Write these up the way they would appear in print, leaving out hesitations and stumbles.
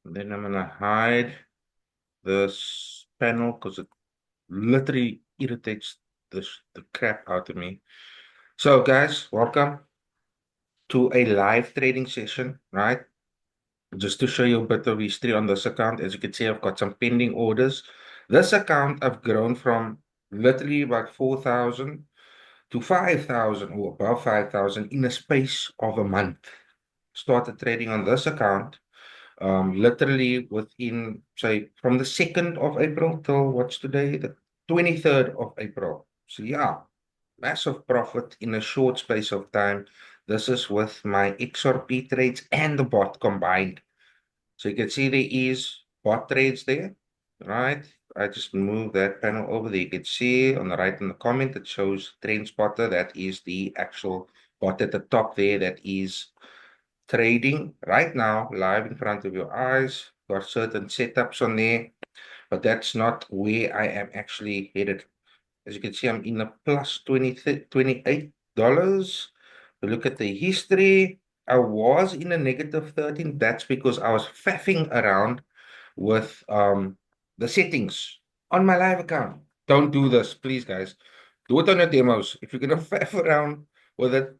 And then I'm gonna hide this panel because it literally irritates the crap out of me. So guys, welcome to a live trading session, right? Just to show you a bit of history on this account. As you can see, I've got some pending orders. This account I've grown from literally about 4,000 to 5,000 or above 5,000 in a space of a month. Started trading on this account literally within, say, from the 2nd of April till what's today, the 23rd of April. So yeah, massive profit in a short space of time. This is with my XRP trades and the bot combined. So you can see there is bot trades there, right? I just move that panel over there. You can see on the right in the comment, it shows TrendSpotter. That is the actual bot at the top there that is trading right now, live in front of your eyes. Got certain setups on there, but that's not where I am actually headed. As you can see, I'm in a plus $28. Look at the history. I was in a negative 13. That's because I was faffing around with the settings on my live account. Don't do this, please, guys. Do it on your demos. If you're gonna faff around with it,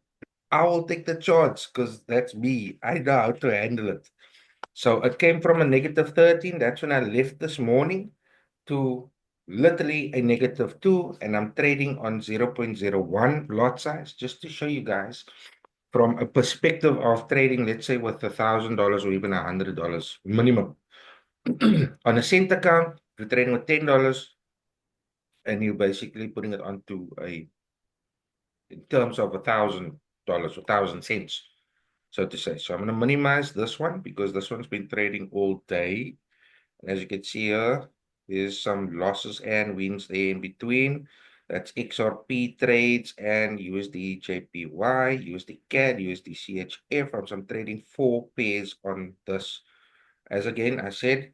I will take the charge because that's me. I know how to handle it. So it came from a negative 13. That's when I left this morning to literally a negative 2. And I'm trading on 0.01 lot size just to show you guys from a perspective of trading, let's say with $1,000 or even $100 minimum. On a cent account, you're trading with $10 and you're basically putting it onto a, in terms of $1,000 or 1,000 cents, so to say. So I'm going to minimize this one because this one's been trading all day. And as you can see here, there's some losses and wins there in between. That's XRP trades and USD JPY, USD CAD, USD CHF. I'm trading 4 pairs on this. As again, I said,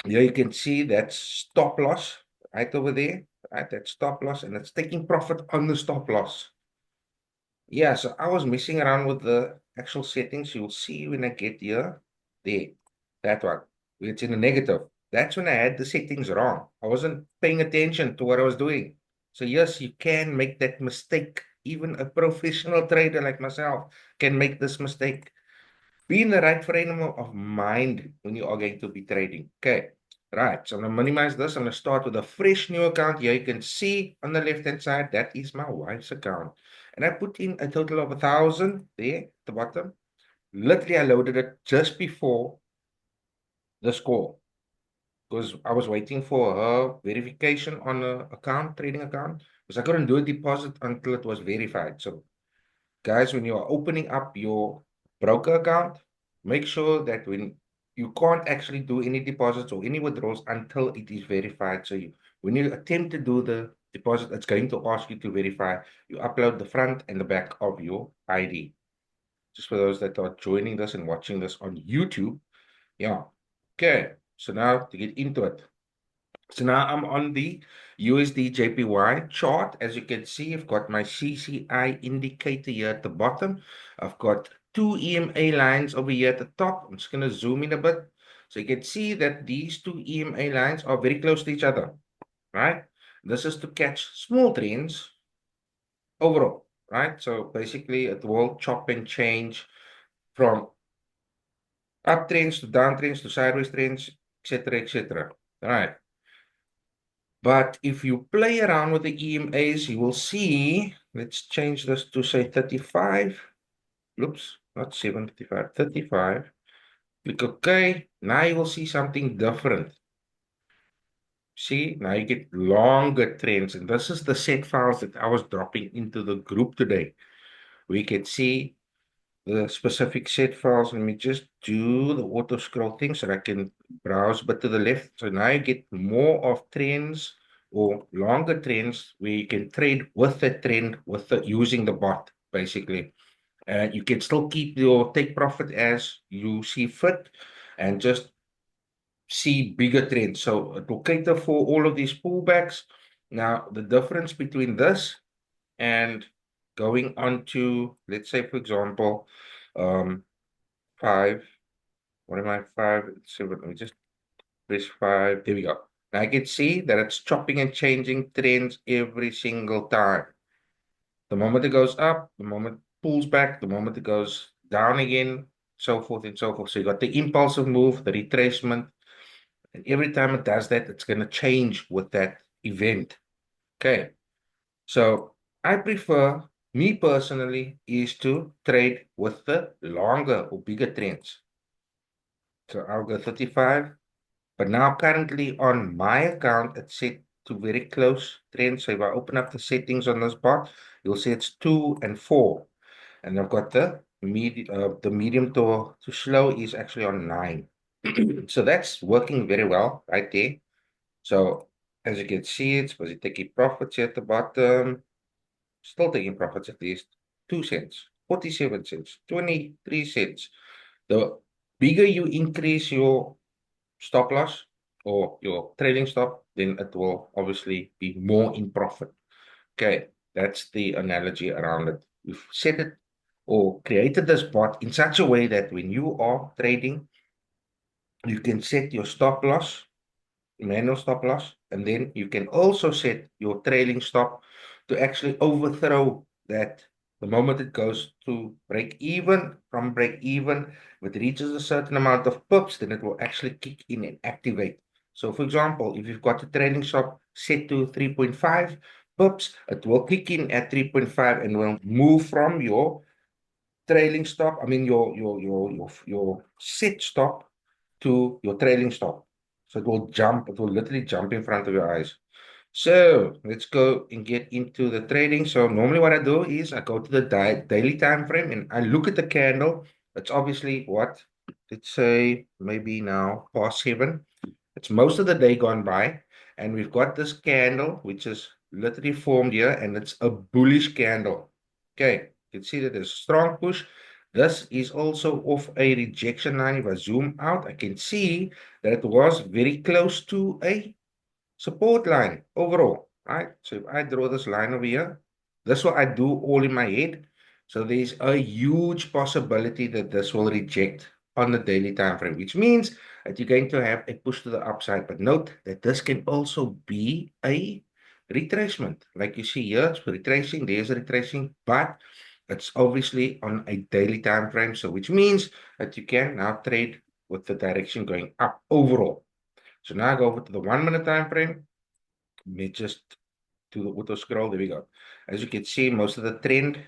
here you can see that's stop loss right over there, right? That's stop loss and it's taking profit on the stop loss. Yeah, so I was messing around with the actual settings. You'll see when I get here, there, that one. It's in the negative. That's when I had the settings wrong. I wasn't paying attention to what I was doing. So yes, you can make that mistake. Even a professional trader like myself can make this mistake. Be in the right frame of mind when you are going to be trading. Okay, right. So I'm going to minimize this. I'm going to start with a fresh new account. Here you can see on the left-hand side, that is my wife's account. And I put in a total of 1,000 there at the bottom. Literally, I loaded it just before this call because I was waiting for her verification on the account, trading account, because I couldn't do a deposit until it was verified. So guys, when you are opening up your broker account, make sure that when you can't actually do any deposits or any withdrawals until it is verified. So when you attempt to do the deposit, it's going to ask you to verify. You upload the front and the back of your ID. Just for those that are joining this and watching this on YouTube. Yeah. Okay. So now to get into it. So now I'm on the USD JPY chart. As you can see, I've got my CCI indicator here at the bottom. I've got two EMA lines over here at the top. I'm just going to zoom in a bit. So you can see that these two EMA lines are very close to each other, right? This is to catch small trends overall, right? So basically it will chop and change from uptrends to downtrends to sideways trends, etc., etc. All right. But if you play around with the EMAs, you will see, let's change this to say 35. Oops, not 75, 35. Click OK. Now you will see something different. See, now you get longer trends. And this is the set files that I was dropping into the group today. We can see the specific set files. Let me just do the auto scroll thing so that I can browse but to the left. So now you get more of trends or longer trends where you can trade with the trend with using the bot basically. And you can still keep your take profit as you see fit and just see bigger trends. So it will cater for all of these pullbacks. Now the difference between this and going on to, let's say for example, 5 What am I? 5, 7. Let me just press 5. There we go. Now I can see that it's chopping and changing trends every single time. The moment it goes up, the moment it pulls back, the moment it goes down again, so forth and so forth. So you got the impulsive move, the retracement, and every time it does that, it's going to change with that event. Okay. So I prefer, me personally, is to trade with the longer or bigger trends. So I'll go 35. But now currently on my account, it's set to very close trends. So if I open up the settings on this bot, you'll see it's 2 and 4. And I've got the medium to slow is actually on 9. So that's working very well right there. So as you can see, it's busy taking profits here at the bottom. Still taking profits at least 2 cents, 47 cents, 23 cents. The bigger you increase your stop loss or your trading stop, then it will obviously be more in profit. Okay, that's the analogy around it. We've set it or created this bot in such a way that when you are trading, you can set your stop loss, manual stop loss, and then you can also set your trailing stop to actually overthrow that the moment it goes to break even. From break even, if it reaches a certain amount of pips, then it will actually kick in and activate. So for example, if you've got a trailing stop set to 3.5 pips, it will kick in at 3.5 and will move from your trailing stop, I mean your set stop to your trailing stop. So it will jump, it will literally jump in front of your eyes. So let's go and get into the trading. So normally what I do is I go to the daily time frame and I look at the candle. It's obviously what, let's say maybe now past 7. It's most of the day gone by, and we've got this candle which is literally formed here, and it's a bullish candle. Okay, you can see that there's a strong push. This is also off a rejection line. If I zoom out, I can see that it was very close to a support line overall, right? So if I draw this line over here, that's what I do all in my head. So there's a huge possibility that this will reject on the daily time frame, which means that you're going to have a push to the upside. But note that this can also be a retracement. Like you see here, it's retracing, there's a retracing, but it's obviously on a daily time frame. So which means that you can now trade with the direction going up overall. So now I go over to the 1 minute time frame. Let me just do the auto scroll. There we go. As you can see, most of the trend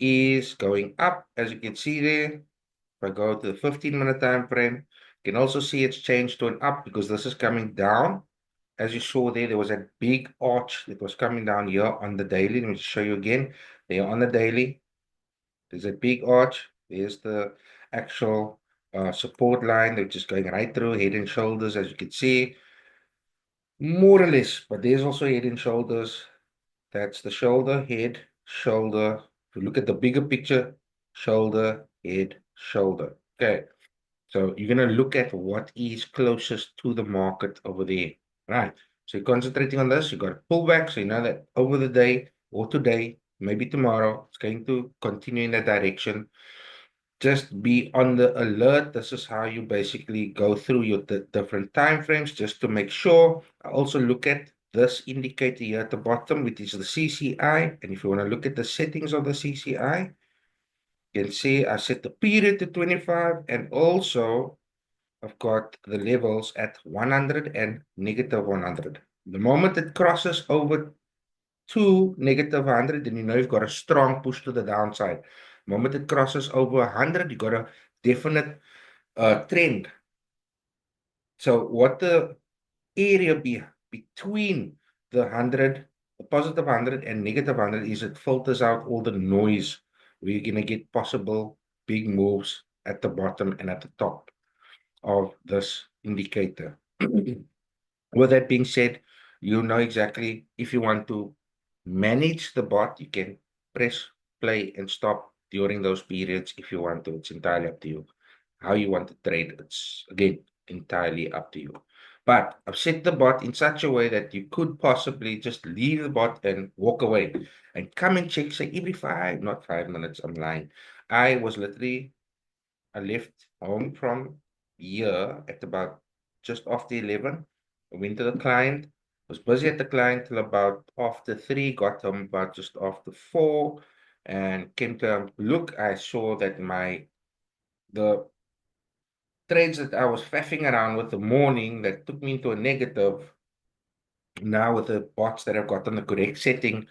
is going up. As you can see there, if I go to the 15-minute time frame, you can also see it's changed to an up because this is coming down. As you saw there, there was a big arch that was coming down here on the daily. Let me just show you again. There on the daily, there's a big arch. There's the actual support line that's just going right through head and shoulders, as you can see. More or less, but there's also head and shoulders. That's the shoulder, head, shoulder. If you look at the bigger picture, shoulder, head, shoulder. Okay. So you're going to look at what is closest to the market over there. Right. So you're concentrating on this. You got to pull back. So you know that over the day or today, maybe tomorrow, it's going to continue in that direction. Just be on the alert. This is how you basically go through your different time frames just to make sure. I also look at this indicator here at the bottom, which is the CCI. And if you want to look at the settings of the CCI, you can see I set the period to 25, and also I've got the levels at 100 and negative 100. The moment it crosses over to negative 100, then you know you've got a strong push to the downside. The moment it crosses over 100, you got a definite trend. So what the area between the 100, the positive 100 and negative 100 is it filters out all the noise where you're going to get possible big moves at the bottom and at the top of this indicator. With that being said, you know exactly if you want to manage the bot, you can press play and stop during those periods if you want to. It's entirely up to you. How you want to trade, it's again entirely up to you. But I've set the bot in such a way that you could possibly just leave the bot and walk away and come and check, say every 5, not 5 minutes, I'm lying. I was literally I left home from here at about just after 11. I went to the client, was busy at the client till about after 3, got home about just after 4, and came to look. I saw that the trades that I was faffing around with the morning that took me into a negative, now with the bots that I've got on the correct setting,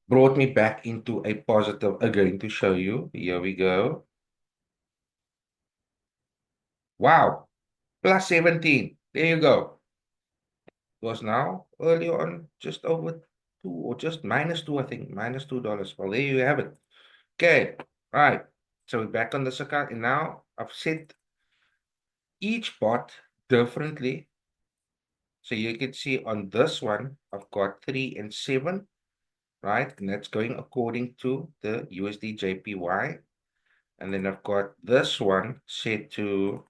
brought me back into a positive. Again, to show you. Here we go. Wow. Plus 17. There you go. It was now early on just over 2 or just minus 2, I think. Minus $2. Well, there you have it. Okay. Right. So we're back on this account. And now I've set each bot differently. So you can see on this one, I've got 3 and 7, right? And that's going according to the USD JPY. And then I've got this one set to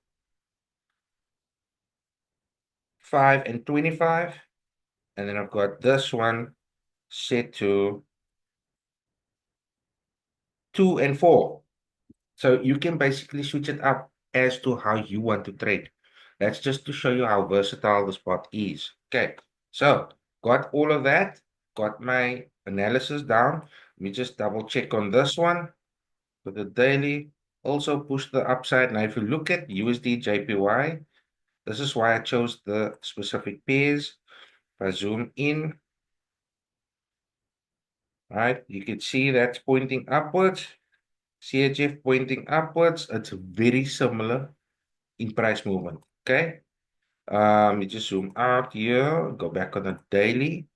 5 and 25. And then I've got this one set to 2 and 4. So you can basically switch it up as to how you want to trade. That's just to show you how versatile the spot is. Okay, so got all of that, got my analysis down. Let me just double check on this one for the daily. Also push the upside. Now, if you look at USD JPY, this is why I chose the specific pairs. If I zoom in, right, you can see that's pointing upwards. CHF pointing upwards. It's very similar in price movement. Okay. You just zoom out here, go back on the daily.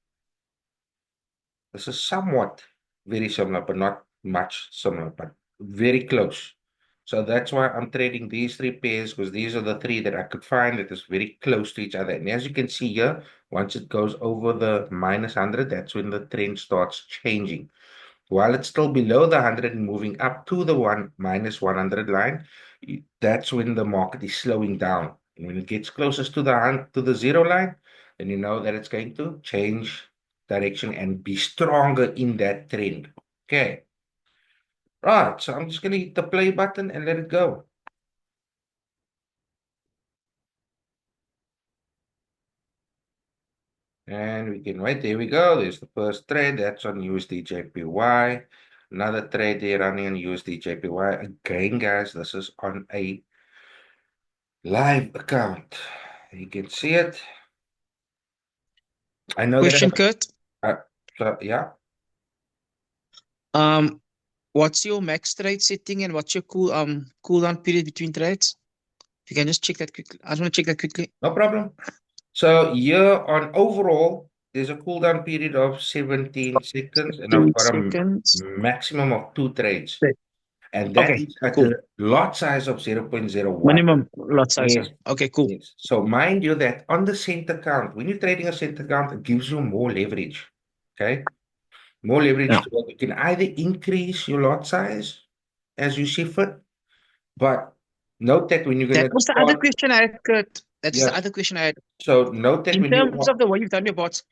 This is somewhat very similar, but not much similar, but very close. So that's why I'm trading these 3 pairs, because these are the 3 that I could find that is very close to each other. And as you can see here, once it goes over the minus 100, that's when the trend starts changing. While it's still below the 100 and moving up to the minus 100 line, that's when the market is slowing down. And when it gets closest to the 0 line, then you know that it's going to change direction and be stronger in that trend. Okay. Right. So I'm just going to hit the play button and let it go. And we can wait. There we go. There's the first trade. That's on USD JPY. Another trade there running on USD JPY. Again, guys, this is on a live account. You can see it. I know Question, that. Kurt. Uh, so, yeah. Um, what's your max trade setting and what's your cooldown period between trades? If you can just check that quickly. I just want to check that quickly. No problem. So here on overall, there's a cooldown period of 17 seconds, and I've 8 got a seconds. maximum of 2 trades. Okay, And that okay, is at cool. a lot size of 0.01. Minimum lot size. Yes. Okay, cool. Yes. So mind you that on the cent account, when you're trading a cent account, it gives you more leverage. Okay. More leverage Yeah. to it. You can either increase your lot size as you see fit, but note that when you're That gonna was the other start, question I had, Kurt. That is the yes. other question I had. So note that In when you terms of the way you've done your bots,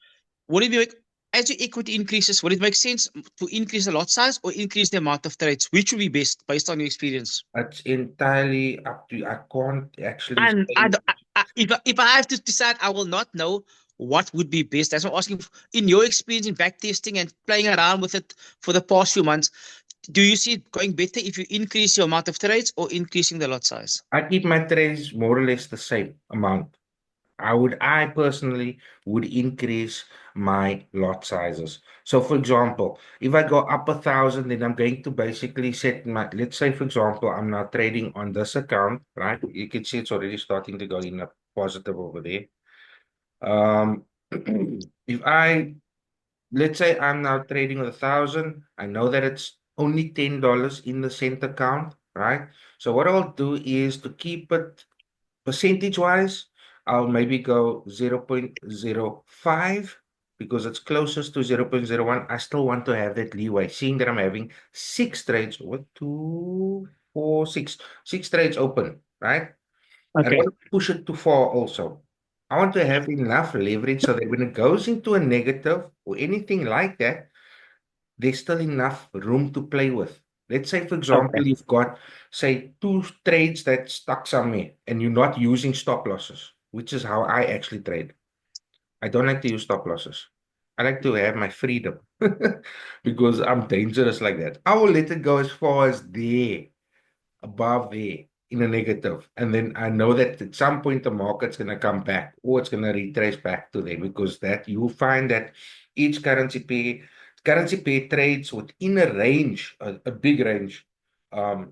would it be like, as your equity increases, would it make sense to increase the lot size or increase the amount of trades? Which would be best based on your experience? it's entirely up to you. I can't actually And say. if I have to decide, I will not know what would be best. That's why I'm asking, in your experience in back testing and playing around with it for the past few months, do you see it going better if you increase your amount of trades or increasing the lot size? I keep my trades more or less the same amount. I personally would increase my lot sizes. So for example, if I go up 1,000, then I'm going to basically set my, let's say for example, I'm now trading on this account, right? You can see it's already starting to go in a positive over there. Um, if I, let's say I'm now trading with 1,000, I know that it's only $10 in the cent account, right? So what I'll do is to keep it percentage wise, I'll maybe go 0.05 because it's closest to 0.01. I still want to have that leeway, seeing that I'm having 6 trades, what, two, four, six trades open, right? I don't Okay. want to push it too far also. I want to have enough leverage so that when it goes into a negative or anything like that, there's still enough room to play with Let's say, for Okay. example, you've got, say, two trades that stuck somewhere and you're not using stop losses, which is how I actually trade. I don't like to use stop losses. I like to have my freedom because I'm dangerous like that. I will let it go as far as there, above there in a negative. And then I know that at some point the market's going to come back or it's going to retrace back to there because that you'll find that each currency pair trades within a range, a big range,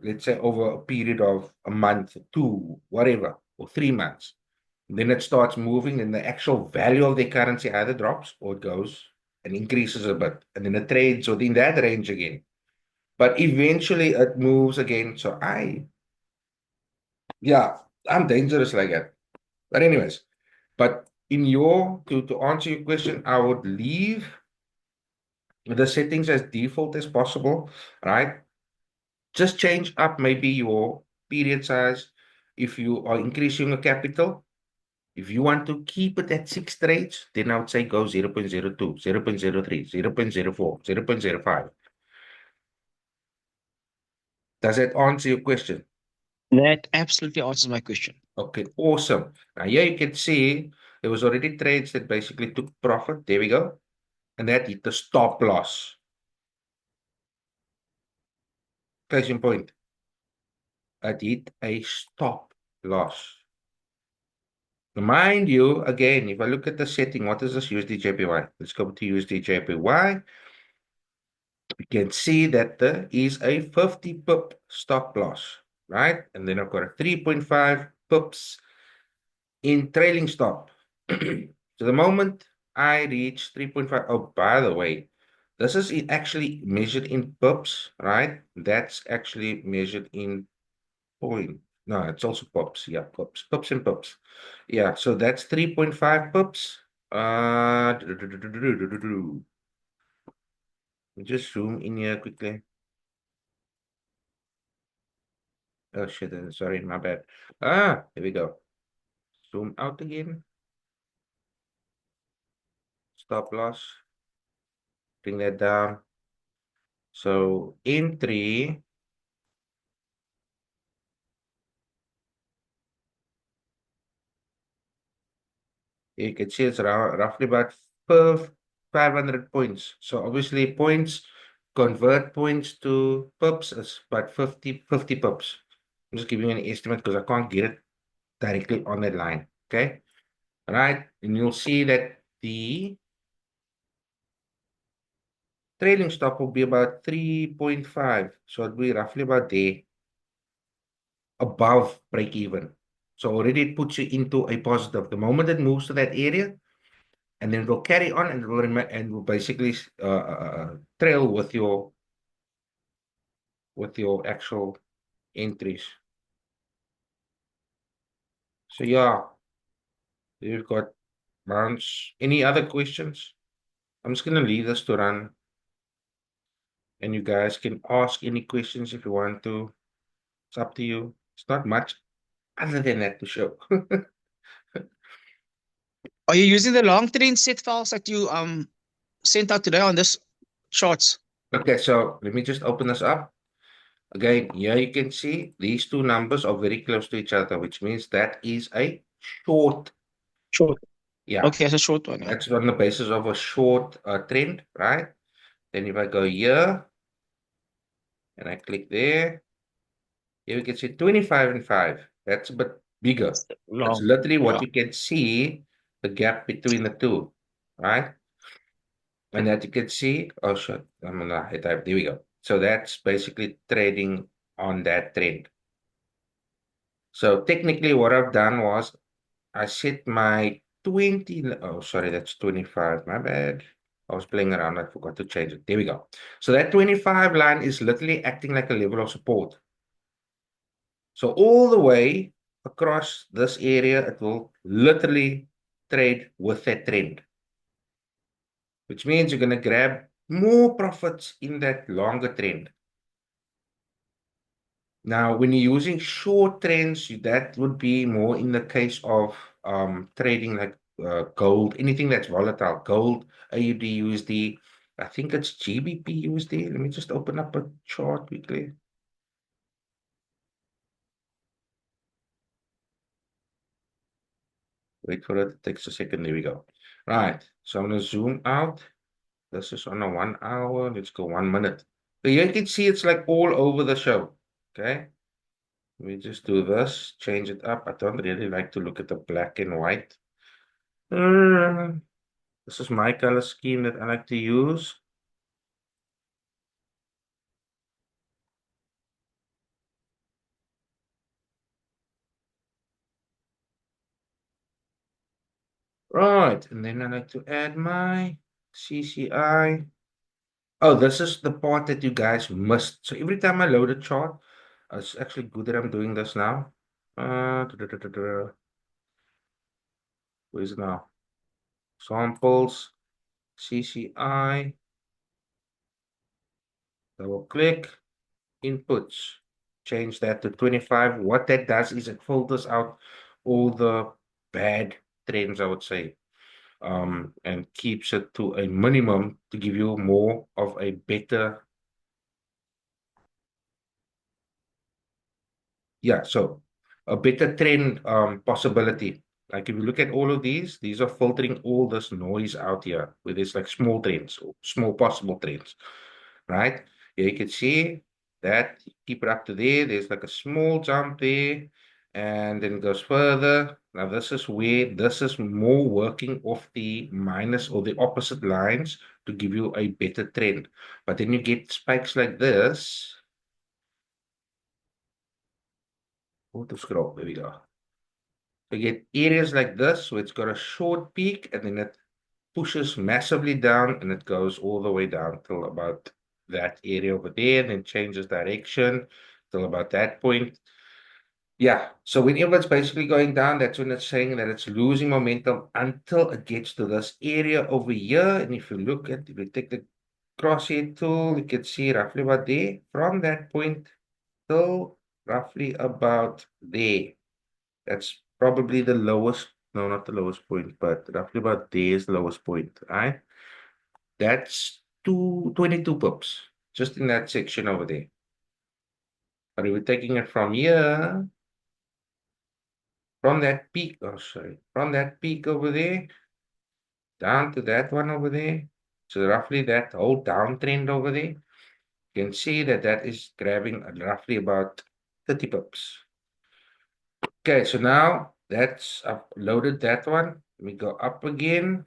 let's say over a period of a month, two, whatever, or 3 months. Then it starts moving, and the actual value of the currency either drops or it goes and increases a bit. And then it trades within that range again. But eventually it moves again. So yeah, I'm dangerous like that. But anyways, but to answer your question, I would leave the settings as default as possible, right? Just change up maybe your period size if you are increasing your capital. If you want to keep it at 6 trades, then I would say go 0.02, 0.03, 0.04, 0.05. Does that answer your question? That absolutely answers my question. Okay, awesome. Now here you can see there was already trades that basically took profit. There we go. And that hit the stop loss. Case in point, it hit a stop loss. Mind you, again, if I look at the setting, what is this USD Let's go to USD We can see that there is a 50 pip stop loss, right? And then I've got a 3.5 pips in trailing stop. So the moment I reach 3.5, oh, by the way, this is actually measured in pips, right? That's actually measured in point. No, it's also pips. Yeah, pips and pips. Yeah, so that's 3.5 pips. Let me just zoom in here quickly. Oh shit, sorry, my bad. Here we go. Zoom out again. Stop loss. Bring that down. So entry, you can see it's around roughly about 500 points. So obviously points, convert points to pips is about 50 pips. I'm just giving you an estimate because I can't get it directly on that line. Okay. All right. And you'll see that the trailing stop will be about 3.5. So it'll be roughly about there, above break even. So already it puts you into a positive. The moment it moves to that area, and then it will carry on and will basically trail with your actual entries. So yeah, you've got rounds. Any other questions? I'm just gonna leave this to run, and you guys can ask any questions if you want to. It's up to you. It's not much other than that to show. Are you using the long train set files that you sent out today on this charts? Okay, so let me just open this up. Again, here you can see these two numbers are very close to each other, which means that is a short. Short. Yeah, Okay, it's a short one. Yeah. that's on the basis of a short trend, right? Then if I go here and I click there, here we can see 25 and 5. That's a bit bigger. That's Long. literally what Yeah. you can see, the gap between the two, right? And that you can see, oh shit, I'm on the high type. There we go. So that's basically trading on that trend. So technically what I've done was I set my 20, oh, sorry, that's 25, my bad. I was playing around, I forgot to change it. There we go. So that 25 line is literally acting like a level of support. So all the way across this area, it will literally trade with that trend, which means you're going to grab more profits in that longer trend. Now, when you're using short trends, that would be more in the case of trading like gold, anything that's volatile, gold, AUD, USD. I think it's GBP USD. Let me just open up a chart quickly. Wait for it. It takes a second. There we go. Right. So I'm going to zoom out. This is on a 1 hour. Let's go 1 minute. So you can see it's like all over the show. Okay. We just do this, change it up. I don't really like to look at the black and white. Uh, this is my color scheme that I like to use. Right, and then I like to add my CCI. Oh, this is the part that you guys must. So every time I load a chart, it's actually good that I'm doing this now. Where is it now? Samples, CCI, double click, inputs. Change that to 25. What that does is it filters out all the bad trends, I would say, and keeps it to a minimum to give you more of a better. Yeah, so a better trend possibility. Like if you look at all of these are filtering all this noise out here, where there's like small trends or small possible trends, right? Here you can see that, keep it up to there. There's like a small jump there, and then it goes further. Now this is where this is more working off the minus or the opposite lines to give you a better trend. But then you get spikes like this. Auto scroll, there we go. So you get areas like this where it's got a short peak and then it pushes massively down and it goes all the way down till about that area over there and then changes direction till about that point. Yeah, so whenever it's basically going down, that's when it's saying that it's losing momentum until it gets to this area over here. And if you look at, if you take the crosshair tool, you can see roughly about there. From that point till roughly about there. That's probably the lowest, no, not the lowest point, but roughly about there's the lowest point, right? That's 22 pips, just in that section over there. But if we're taking it from here, from that peak, oh, sorry, from that peak over there, down to that one over there, so roughly that whole downtrend over there, you can see that that is grabbing at roughly about 30 pips. Okay, so now that's uploaded that one. Let me go up again.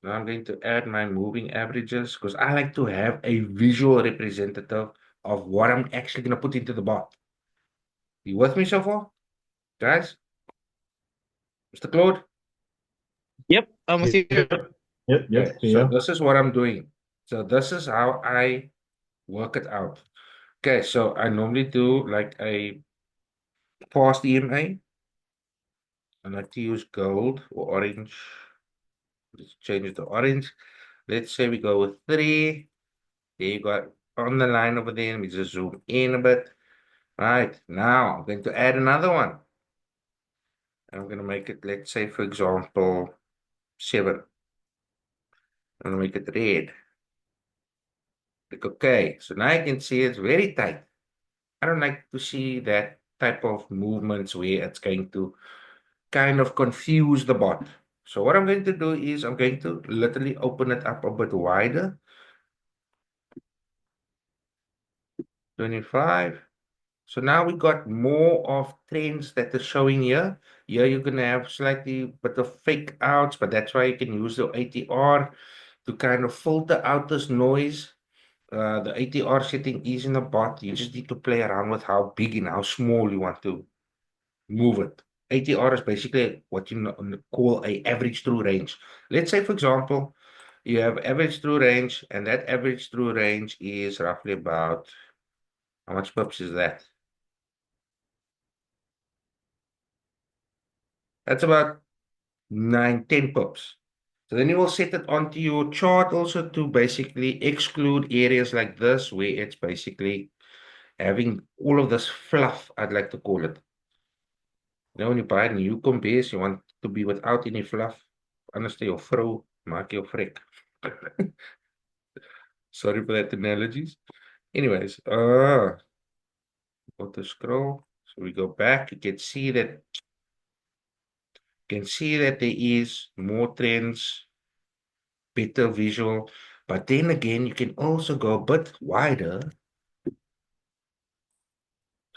Now I'm going to add my moving averages because I like to have a visual representative of what I'm actually going to put into the bot. You with me so far, guys? Mr. Claude? Yep, I'm with you. Yep, yep, Okay, yep, so yeah. this is what I'm doing. So this is how I work it out. Okay, so I normally do like a fast EMA. I like to use gold or orange. Let's change it to orange. Let's say we go with 3. There you got on the line over there. Let me just zoom in a bit. Right, now I'm going to add another one. I'm going to make it, let's say, for example, 7. I'm going to make it red. Click OK. So now you can see it's very tight. I don't like to see that type of movements where it's going to kind of confuse the bot. So what I'm going to do is I'm going to literally open it up a bit wider. 25. So now we got more of trends that are showing here. Here you're gonna have slightly bit of fake outs, but that's why you can use the ATR to kind of filter out this noise. The ATR setting is in the bot. You just need to play around with how big and how small you want to move it. ATR is basically what you call a average true range. Let's say, for example, you have average true range, and that average true range is roughly about how much pips is that? That's about 9, 10 pips. So then you will set it onto your chart also to basically exclude areas like this where it's basically having all of this fluff, I'd like to call it. You know, when you buy a new base, you want to be without any fluff. Anders jou vrou maak jou vrek. Sorry for that analogies. Anyways, auto scroll. So we go back. You can see that there is more trends, better visual. But then again, you can also go a bit wider to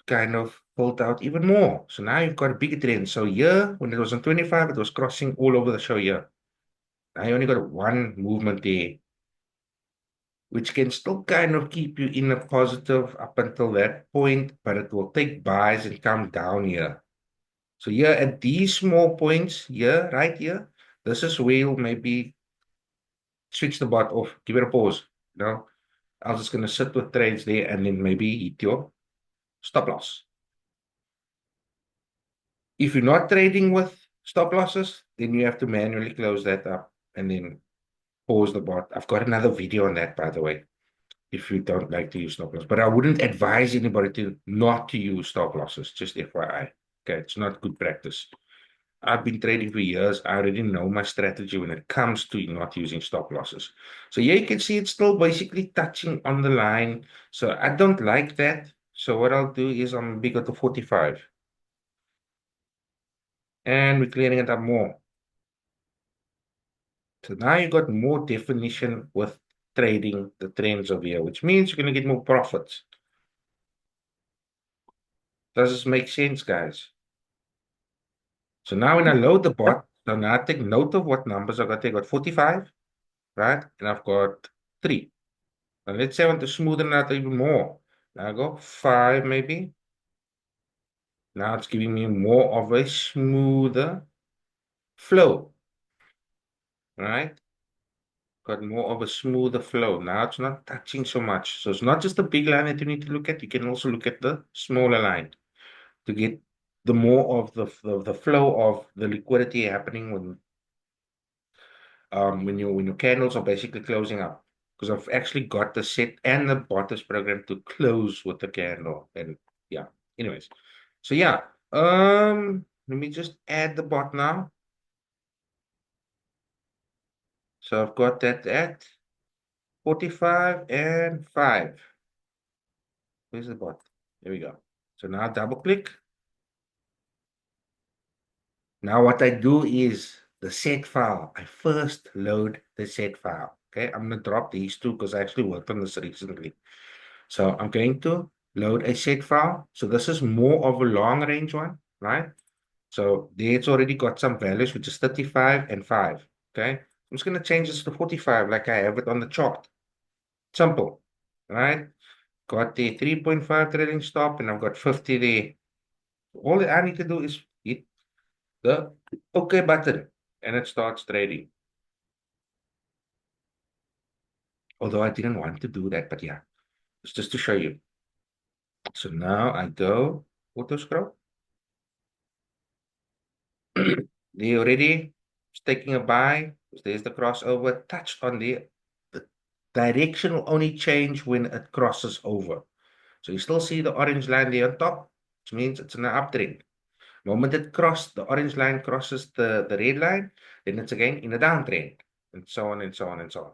kind of pull out even more. So now you've got a bigger trend. So here, when it was on 25, it was crossing all over the show here. Now you only got one movement there, which can still kind of keep you in a positive up until that point, but it will take buys and come down here. So here at these small points here, right here, this is where you'll maybe switch the bot off, give it a pause. You know, I was just gonna sit with trades there and then maybe hit your stop loss. If you're not trading with stop losses, then you have to manually close that up and then pause the bot. I've got another video on that, by the way, if you don't like to use stop loss. But I wouldn't advise anybody to not to use stop losses, just FYI. Okay, it's not good practice. I've been trading for years. I already know my strategy when it comes to not using stop losses. So here you can see it's still basically touching on the line. So I don't like that. So what I'll do is I'm bigger to 45. And we're clearing it up more. So now you got more definition with trading the trends over here, which means you're going to get more profits. Does this make sense, guys? So now when I load the bot, so now I take note of what numbers I got. I got 45, right? And I've got 3. Now let's say I want to smoothen out even more. Now I go 5 maybe. Now it's giving me more of a smoother flow, right? Got more of a smoother flow. Now it's not touching so much. So it's not just the big line that you need to look at. You can also look at the smaller line to get the more of the flow of the liquidity happening when your candles are basically closing up. Because I've actually got the set and the bottoms program to close with the candle. And yeah, anyways. So yeah, let me just add the bot now. So I've got that at 45 and 5. Where's the bot? There we go. So now double click. Now what I do is the set file. I first load the set file. Okay, I'm gonna drop these two because I actually worked on this recently. So I'm going to load a set file. So this is more of a long range one, right? So there it's already got some values, which is 35 and 5. Okay, I'm just gonna change this to 45 like I have it on the chart. Simple, right? Got the 3.5 trailing stop and I've got 50 there. All I need to do is hit the OK button and it starts trading. Although I didn't want to do that, but yeah, it's just to show you. So now I go auto scroll. They already it's taking a buy. There's the crossover. Touch on the direction will only change when it crosses over. So you still see the orange line there on top, which means it's in an uptrend. Moment the orange line crosses the red line, then it's again in a downtrend, and so on and so on and so on.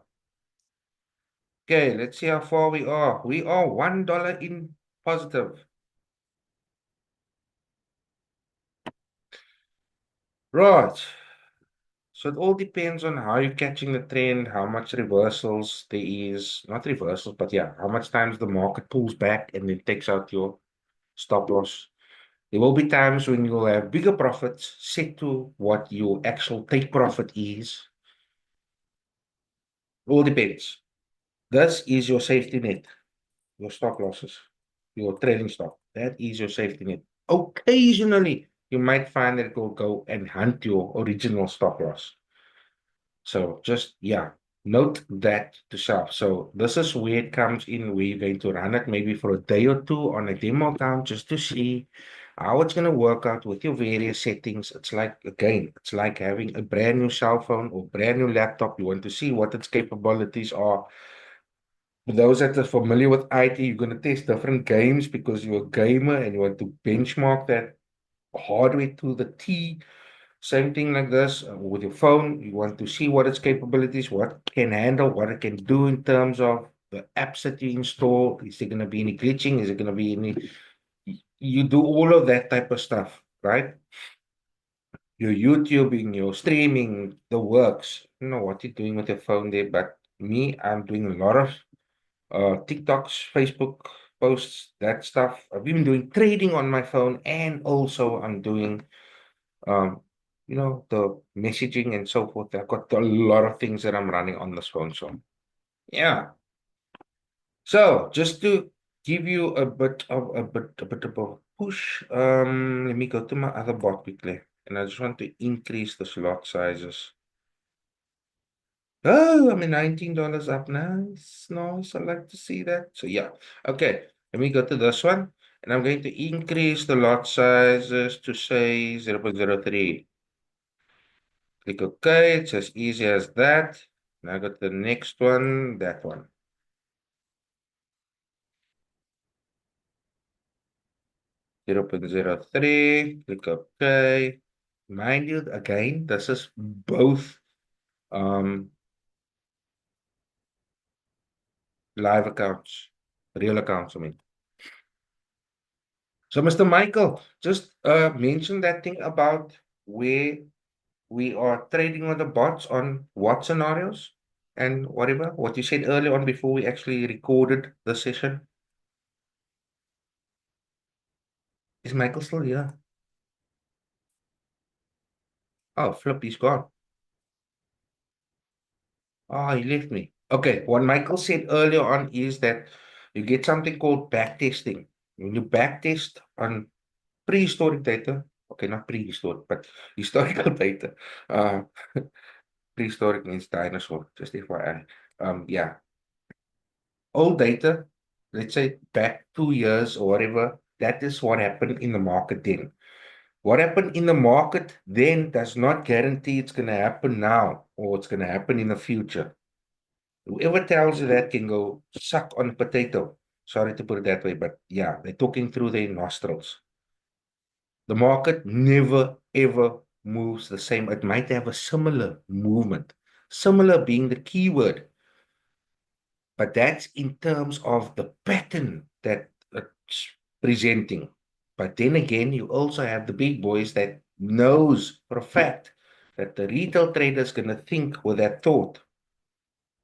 Okay, let's see how far we are. We are $1 in positive. Right. So it all depends on how you're catching the trend, how much reversals there is, not reversals, but yeah, how much times the market pulls back and then takes out your stop loss. There will be times when you'll have bigger profits set to what your actual take profit is. All depends. This is your safety net, your stop losses, your trailing stop. That is your safety net. Occasionally, you might find that it will go and hunt your original stop loss. So just, yeah, note that to self. So this is where it comes in, where you're going to run it maybe for a day or two on a demo account just to see how it's going to work out with your various settings. It's like, again, it's like having a brand new cell phone or brand new laptop. You want to see what its capabilities are. For those that are familiar with IT, you're going to test different games because you're a gamer and you want to benchmark that hardware to the T. Same thing like this with your phone. You want to see what its capabilities, what it can handle, what it can do in terms of the apps that you install. Is there going to be any glitching? Is it going to be any? You do all of that type of stuff, right? Your YouTubing, your streaming, the works. I don't know what you're doing with your phone there, but me, I'm doing a lot of TikToks, Facebook posts, that stuff. I've been doing trading on my phone, and also I'm doing um, the messaging and so forth. I've got a lot of things that I'm running on this phone. So yeah. So just to give you a bit of a push, let me go to my other bot quickly. And I just want to increase the slot sizes. Oh, I'm $19 up. Nice, nice. I like to see that. So yeah. Okay. Let me go to this one. And I'm going to increase the lot sizes to say 0.03. Click OK. It's as easy as that. Now go to the next one, that one. 0.03. Click OK. Mind you, again, this is both um, live accounts, real accounts, I mean. So, Mr. Michael, just mention that thing about where we are trading on the bots on what scenarios and whatever, what you said earlier on before we actually recorded the session. Is Michael still here? Oh, flip, he's gone. Oh, he left me. Okay, what Michael said earlier on is that you get something called backtesting. When you backtest on prehistoric data, okay, not prehistoric, but historical data. Uh, prehistoric means dinosaur, just FYI. Yeah, old data, let's say back 2 years or whatever, that is what happened in the market then. What happened in the market then does not guarantee it's going to happen now or it's going to happen in the future. Whoever tells you that can go suck on a potato. Sorry to put it that way, but yeah, they're talking through their nostrils. The market never ever moves the same. It might have a similar movement, similar being the keyword, but that's in terms of the pattern that it's presenting. But then again, you also have the big boys that knows for a fact that the retail trader is going to think with that thought.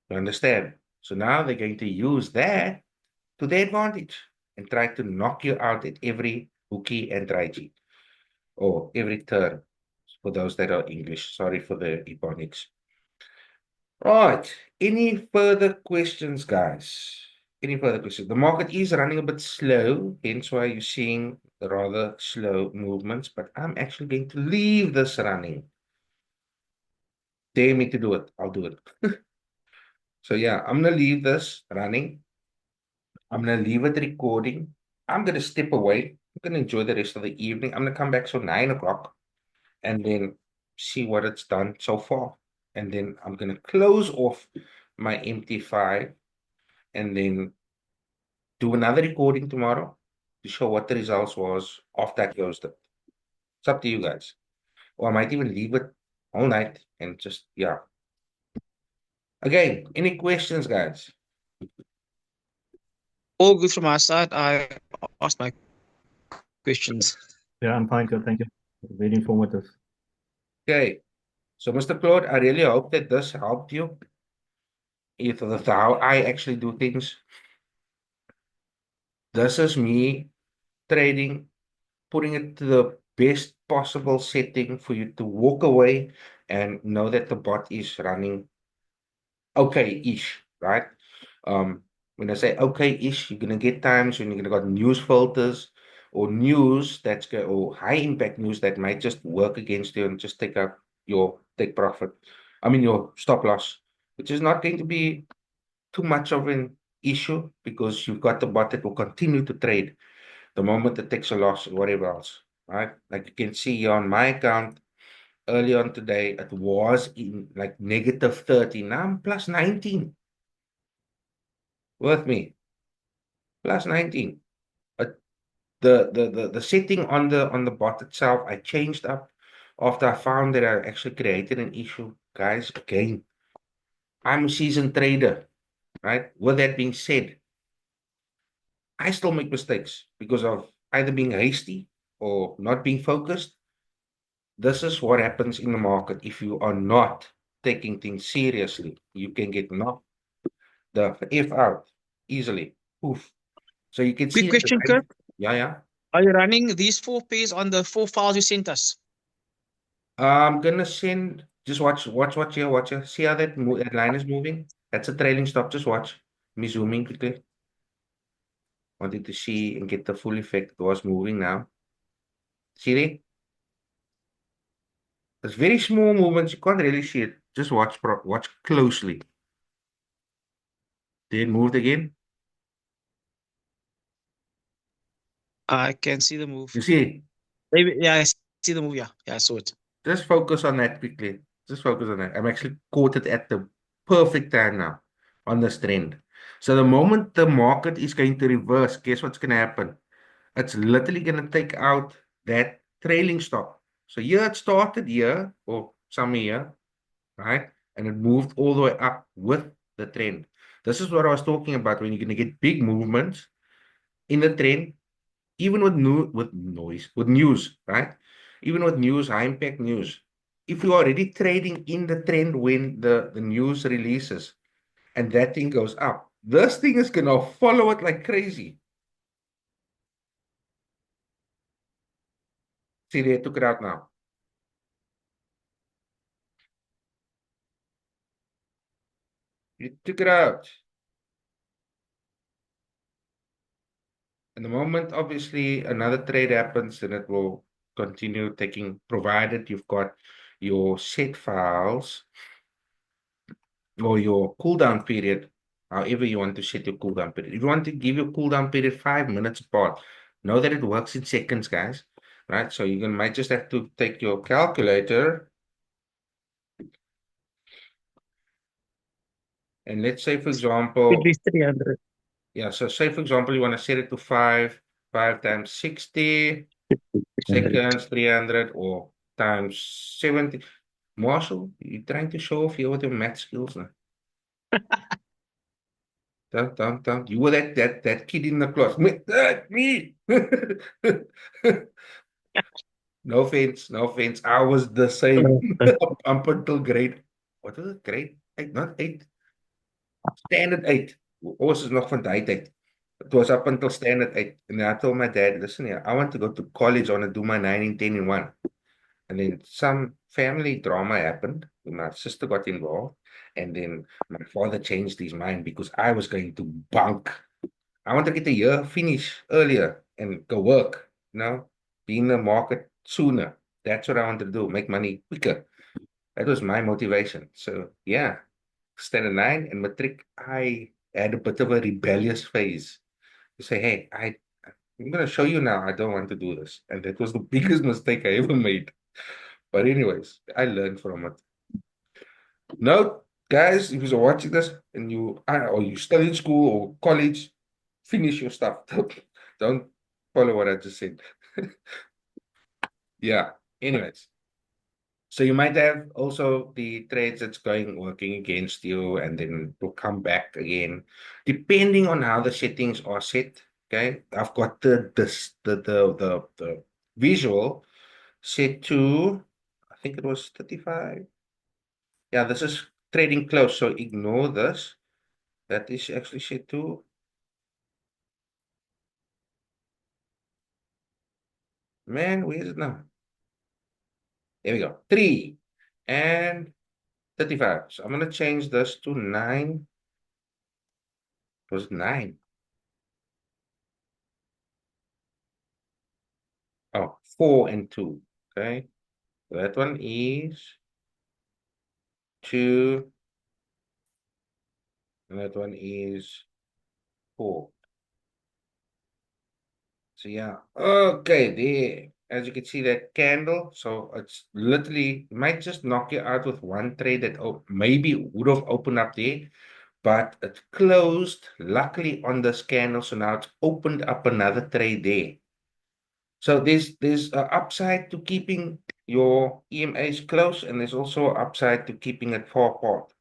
You understand? So now they're going to use that to their advantage and try to knock you out at every hookie and dry G or every turn for those that are English. Sorry for the ebonics. Right. Any further questions, guys? Any further questions? The market is running a bit slow, hence why you're seeing rather slow movements, but I'm actually going to leave this running. Dare me to do it, I'll do it. So yeah, I'm gonna leave this running. I'm gonna leave it recording. I'm gonna step away. I'm gonna enjoy the rest of the evening. I'm gonna come back so 9 o'clock and then see what it's done so far. And then I'm gonna close off my MT5 and then do another recording tomorrow to show what the results was of that closed it. It's up to you guys. Or I might even leave it all night and just yeah. Again, any questions, guys? All good from our side. I asked my questions. Yeah, I'm fine, good. Thank you. Very informative. Okay. So, Mr. Claude, I really hope that this helped you. If that's how I actually do things. This is me trading, putting it to the best possible setting for you to walk away and know that the bot is running okay-ish, right? When I say okay-ish, you're gonna get times when you're gonna got news filters or news that's go or high impact news that might just work against you and just take up your take profit. I mean your stop loss, which is not going to be too much of an issue because you've got the bot that will continue to trade the moment it takes a loss or whatever else, right? Like you can see here on my account early on today, it was in like -30. Now I'm plus 19 with me, plus 19. But the setting on the bot itself, I changed up after I found that I actually created an issue. Guys, again, I'm a seasoned trader, right? With that being said, I still make mistakes because of either being hasty or not being focused. This is what happens in the market. If you are not taking things seriously, you can get knocked the F out easily. Oof. So you can Quick see that. question, Kurt. Yeah, yeah. Are you running these 4 pairs on the 4 files you sent us? I'm gonna send. Just watch here. See how that line is moving? That's a trailing stop. Just watch. Me zooming quickly. Wanted to see and get the full effect. It was moving now. See there? It's very small movements. You can't really see it. Just watch closely. Then it moved again. I can see the You move. see? Maybe, yeah, I see the move. Yeah, I saw it. Just focus on that quickly. Just focus on that. I'm actually caught it at the perfect time now on this trend. So the moment the market is going to reverse, guess what's going to happen? It's literally going to take out that trailing stop. So here it started here or somewhere here, right? And it moved all the way up with the trend. This is what I was talking about when you're going to get big movements in the trend, even with noise, with news, right? Even with news, high impact news. If you're already trading in the trend when the news releases and that thing goes up, this thing is gonna follow it like crazy. See, they took it out now. You took it out. And the moment, obviously, another trade happens, then it will continue taking, provided you've got your set files or your cooldown period, however you want to set your cooldown period. If you want to give your cooldown period 5 minutes apart, know that it works in seconds, guys. Right? So you might just have to take your calculator and let's say, for At example, least 300. yeah, so say for example, you want to set it to 5 times 60 seconds, 300 or times 70. Marshall, you're trying to show off here with your math skills now. Don't. You were that kid in the class. Me. No offense, no offense. I was the same up until grade. What was it? Grade 8, not 8. Standard 8. Ons is nog van die tyd. It was up until standard 8. And I told my dad, listen here, I want to go to college. I want to do my 9 in 10 in 1. And then some family drama happened. My sister got involved. And then my father changed his mind because I was going to bunk. I want to get a year finish earlier and go work, be in the market sooner. That's what I want to do, make money quicker. That was my motivation. So yeah, standard 9 and matric, I had a bit of a rebellious phase. To say, hey, I'm gonna show you now I don't want to do this. And that was the biggest mistake I ever made. But anyways, I learned from it. Note, guys, if you're watching this and or you study in school or college, finish your stuff. Don't follow what I just said. Yeah. Anyways, so you might have also the trades that's working against you, and then will come back again, depending on how the settings are set. Okay, I've got the visual set to, I think it was 35. Yeah, this is trading close, so ignore this. That is actually set to, man, where is it now? There we go. 3 and 35. So I'm gonna change this to 9. It was 9. Oh, 4 and 2. Okay. So that one is 2, and that one is 4. So yeah. Okay, there. As you can see that candle, so it's literally, it might just knock you out with one trade that maybe would have opened up there, but it closed luckily on this candle, so now it's opened up another trade there. So there's a upside to keeping your EMA is close, and there's also upside to keeping it far apart.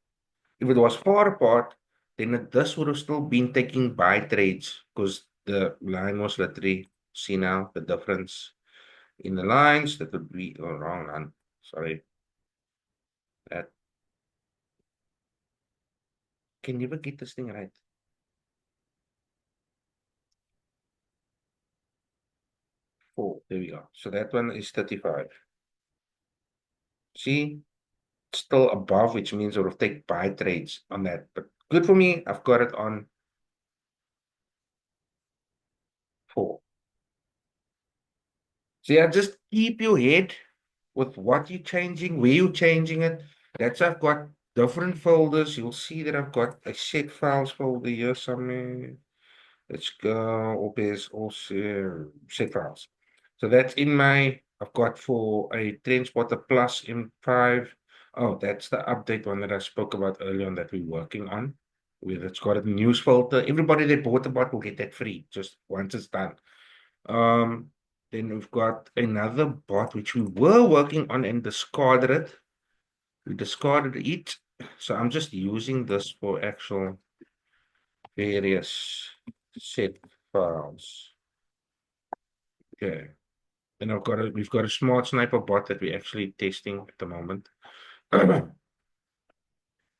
If it was far apart, then this would have still been taking buy trades because the line was literally, see now the difference in the lines. That would be wrong line. Sorry. That can never get this thing right. 4. There we go. So that one is 35. See, still above, which means I would take buy trades on that. But good for me. I've got it on 4. So yeah, just keep your head with what you're changing, where you're changing it. That's I've got different folders. You'll see that I've got a set files folder here somewhere. Let's go. All pairs, also set files. So that's in my, I've got for a TrendSpotter Plus M5. Oh, that's the update one that I spoke about earlier on that we're working on. Where it's got a news filter. Everybody that bought the bot will get that free just once it's done. Then we've got another bot which we were working on and discarded it. We discarded it. So I'm just using this for actual various set files. Okay. And we've got a smart sniper bot that we're actually testing at the moment.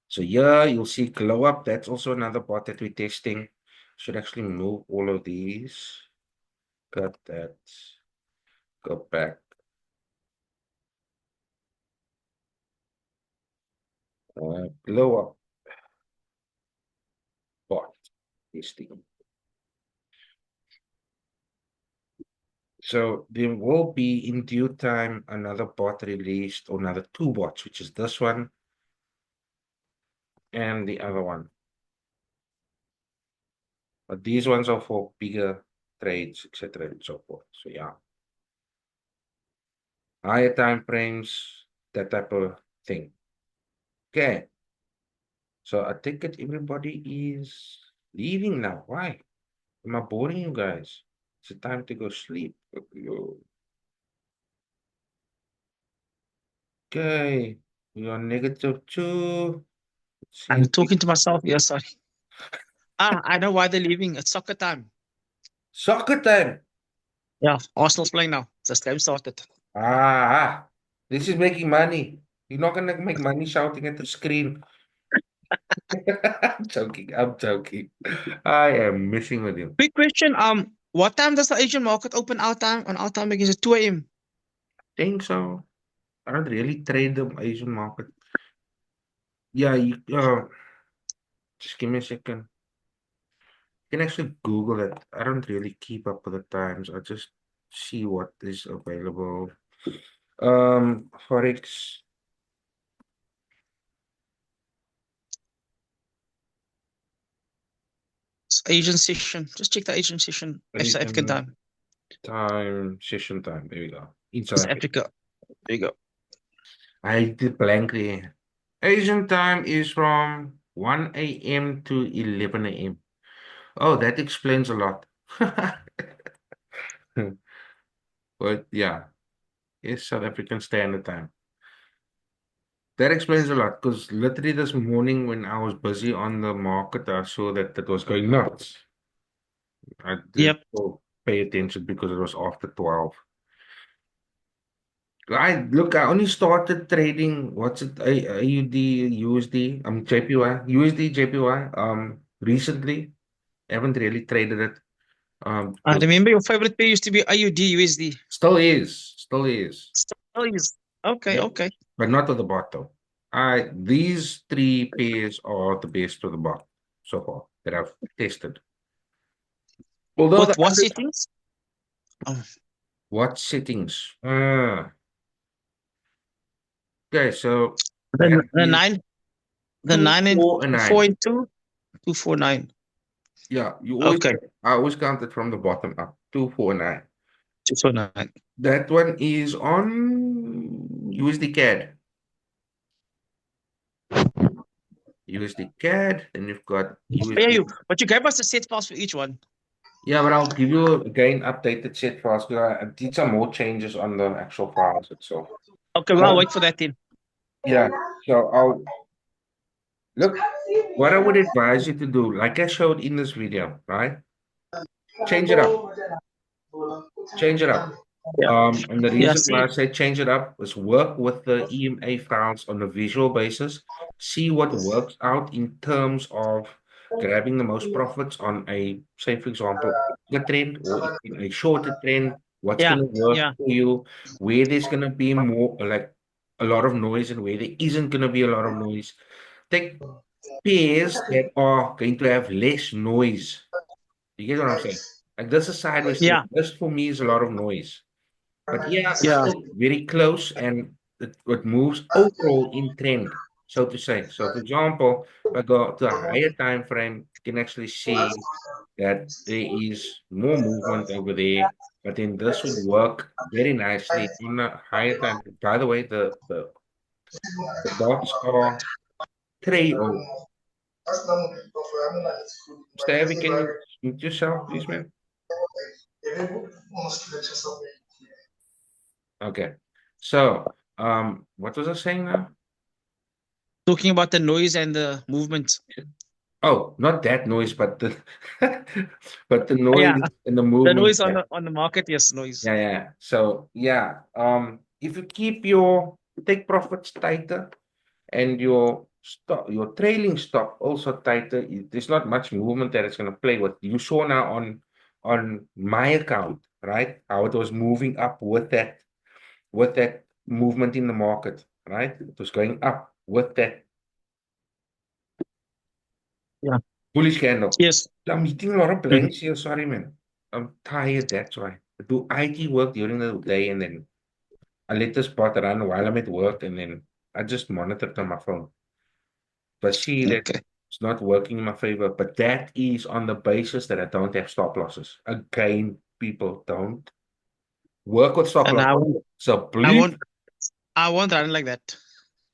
So here you'll see glow up. That's also another bot that we're testing. Should actually move all of these. Cut that. Go back. Glow up bot testing. So there will be in due time another bot released, or another 2 bots, which is this one and the other one. But these ones are for bigger trades, etc. and so forth. So yeah. Higher time frames, that type of thing. Okay. So I think that everybody is leaving now. Why? Am I boring you guys? It's time to go sleep. Okay. We are -2. Let's see I'm if we... talking to myself. Yeah, sorry. I know why they're leaving. It's soccer time. Soccer time. Yeah, Arsenal's playing now. Just game started. This is making money. You're not gonna make money shouting at the screen. I'm joking. I'm joking. I am messing with you. Quick question. What time does the Asian market open our time on our time? Against 2 a.m. Think so. I don't really trade the Asian market. Yeah, just give me a second. You can actually Google it. I don't really keep up with the times. I just see what is available. Forex. It's Asian session. Just check the Asian session. South African Asian time. time, session time. There we go. In South South Africa. Africa. There you go. I did blank there. Asian time is from 1 a.m. to 11 a.m. Oh, that explains a lot. But yeah, it's South African Standard Time. That explains a lot because literally this morning when I was busy on the market, I saw that it was going nuts. I did Yep. pay attention because it was after 12. I only started trading, what's it, AUD, USD, JPY, USD, JPY, recently. I haven't really traded it. I Because remember your favorite pair used to be AUD USD. still is. Still is. Okay, Yeah. okay. But not with the bot though. These 3 pairs are the best of the bot so far that I've tested. Although With the what other, settings? Oh, what settings? Okay, so the, that the is nine, the two, nine and 4, and 4 9. and 2, 249. Yeah, Okay, I always count it from the bottom up. 2, 4, and 9. 249. That one is on USD CAD. USD CAD, and you've got Yeah, USD. you. But you gave us the set files for each one. Yeah, but I'll give you again updated set files because I did some more changes on the actual files itself. Okay, well, I'll wait for that then. Yeah. So I'll look what I would advise you to do, like I showed in this video, right? Change it up. Change it up. Yeah. And the Yeah. reason why I See. say change it up is work with the EMA files on a visual basis. See what works out in terms of grabbing the most profits on a, say, for example, a trend or in a shorter trend. What's Yeah. going to work Yeah. for you? Where there's going to be more like a lot of noise and where there isn't going to be a lot of noise. Take pairs that are going to have less noise. You get what I'm saying? Like this is sideways trend. Yeah. This for me is a lot of noise. But yeah, it's Yeah. still very close and it moves overall in trend, so to say. So, for example, if I go to a higher time frame, you can actually see that there is more movement over there. But then this would work very nicely on a higher time. By the way, the dots are three or Stavi, can you mute yourself, please, man? Okay. So, what was I saying now? Talking about the noise and the movement. Oh, not that noise, but the but the Yeah. noise and the The movement. noise Yeah, on the market. Yes, noise. yeah, yeah. So yeah, if you keep your take profits tighter and your stop, your trailing stop also tighter, there's not much movement that it's going to play with. You saw now on my account, right? How it was moving up with that movement in the market, right? It was going up with that Yeah. bullish candle. Yes. I'm eating a lot of Mhm. blanks here. Sorry, man. I'm tired. That's why. I do IT work during the day and then I let this bot run while I'm at work and then I just monitor it on my phone. But see that Okay. it's not working in my favor. But that is on the basis that I don't have stop losses. Again, people don't work with stop And I losses. won't. So I believe won't. I won't run like that.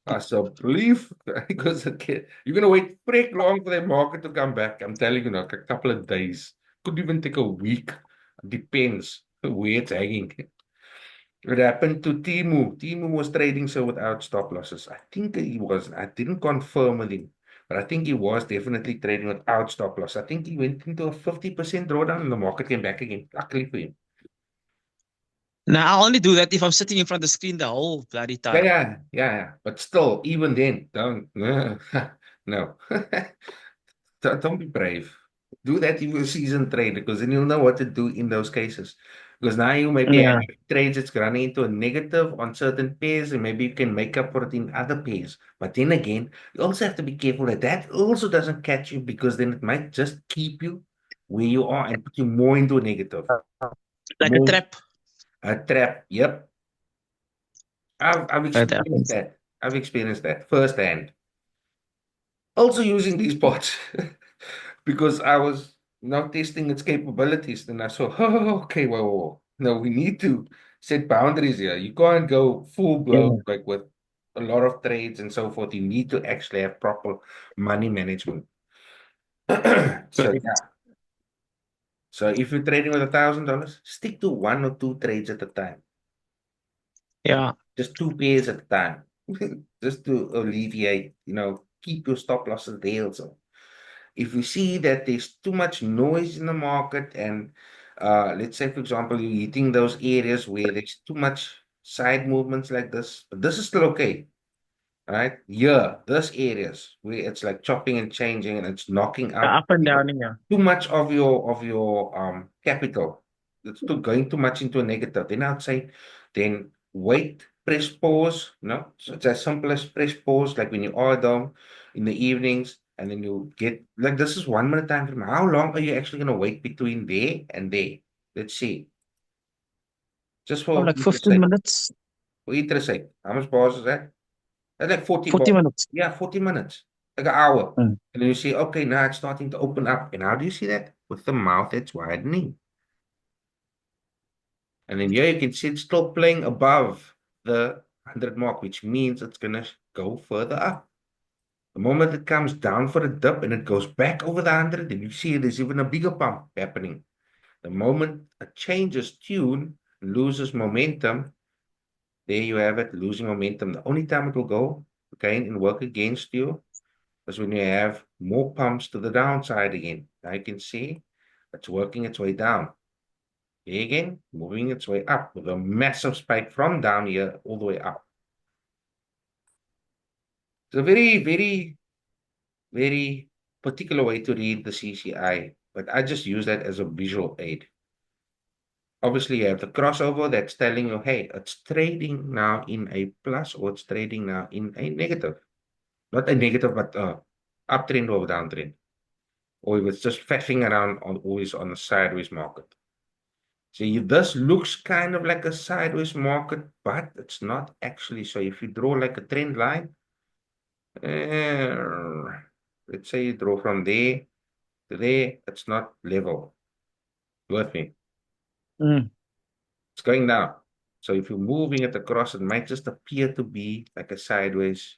I so believe because okay, you're gonna wait pretty long for the market to come back. I'm telling you now, like a couple of days. Could even take a week. Depends where it's hanging. It happened to Timu. Timu was trading so without stop losses. I think he was. I didn't confirm with him, but I think he was definitely trading without stop loss. I think he went into a 50% drawdown and the market came back again. Luckily for him. Now, I'll only do that if I'm sitting in front of the screen the whole bloody Yeah, time. yeah, yeah, yeah. But still, even then, don't no. Don't be brave. Do that if you're a seasoned trader, because then you'll know what to do in those cases. Because now you maybe have Yeah. trades that's running into a negative on certain pairs, and maybe you can make up for it in other pairs. But then again, you also have to be careful that that also doesn't catch you, because then it might just keep you where you are and put you more into a negative. Like a More trap. a trap. Yep. I've That experienced happens. that. I've experienced that firsthand. Also using these bots because I was now testing its capabilities. Then I saw, oh, okay, well, no, we need to set boundaries here. You can't go full blown Yeah. like with a lot of trades and so forth. You need to actually have proper money management. So Correct. yeah. So if you're trading with $1,000, stick to one or two trades at a time. Yeah. Just two pairs at a time. Just to alleviate, keep your stop losses there also. If you see that there's too much noise in the market and let's say for example you're hitting those areas where there's too much side movements like this, but this is still okay, right? Yeah, those areas where it's like chopping and changing and it's knocking Yeah, out up and down. Yeah. too much of your capital. It's too going too much into a negative. Then I'd say, then wait, press pause. No, so it's as simple as press pause, like when you are down in the evenings, and then you get like this is 1 minute time frame. How long are you actually gonna wait between there and there? Let's see. Just Oh, for like interest 15 sake. minutes, For interest sake. How much pause is that? That's like 40 40 balls. minutes. Yeah, 40 minutes. Like an hour. Mm. And then you see, okay, now it's starting to open up. And how do you see that? With the mouth that's widening. And then here you can see it's still playing above the 100 mark, which means it's going to go further up. The moment it comes down for a dip and it goes back over the 100, then you see there's even a bigger pump happening. The moment it changes tune, loses momentum, There you have it, losing momentum. The only time it will go again and work against you is when you have more pumps to the downside again. Now you can see it's working its way down. Here again, moving its way up with a massive spike from down here all the way up. It's a very, very, very particular way to read the CCI, but I just use that as a visual aid. Obviously, you have the crossover that's telling you, hey, it's trading now in a plus or it's trading now in a negative. Not a negative, but uptrend or downtrend. Or if it's just faffing around on always on a sideways market. So this looks kind of like a sideways market, but it's not actually. So if you draw like a trend line, uh, let's say you draw from there to there, it's not level. With me. Mm. It's going down. So if you're moving it across, it might just appear to be like a sideways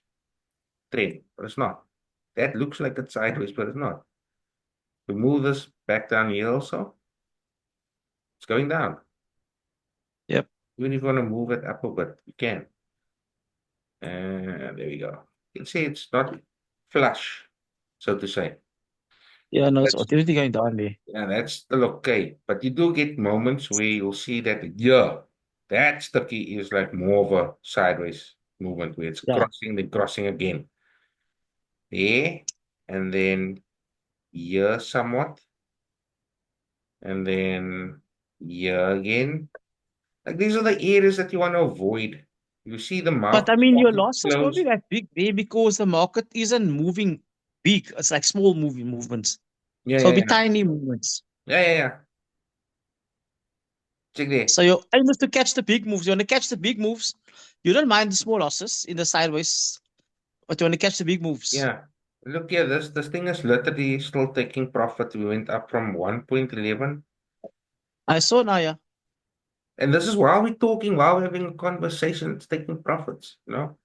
trend, but it's not. That looks like it's sideways, but it's not. We move this back down here also. It's going down. Yep. Even if you want to move it up a bit, you can. And there we go. You can see it's not flush, so to say. Yeah, no, it's That's definitely going down there. yeah, that's still okay. But you do get moments where you'll see that yeah, that sticky is like more of a sideways movement where it's Yeah. crossing, then crossing again. There, and then here somewhat, and then here again. Like these are the areas that you want to avoid. You see the But mouth I mean, your starting to losses won't be close. that big there because the market isn't moving big. It's like small moving movements. Yeah, So yeah, it'll be yeah. tiny movements. Yeah, yeah, yeah. Check there. So your aim is to catch the big moves. You want to catch the big moves. You don't mind the small losses in the sideways, but you want to catch the big moves. Yeah. Look here, this thing is literally still taking profit. We went up from 1.11. I saw now, yeah. And this is while we're talking, while we're having a conversation, it's taking profits, you know.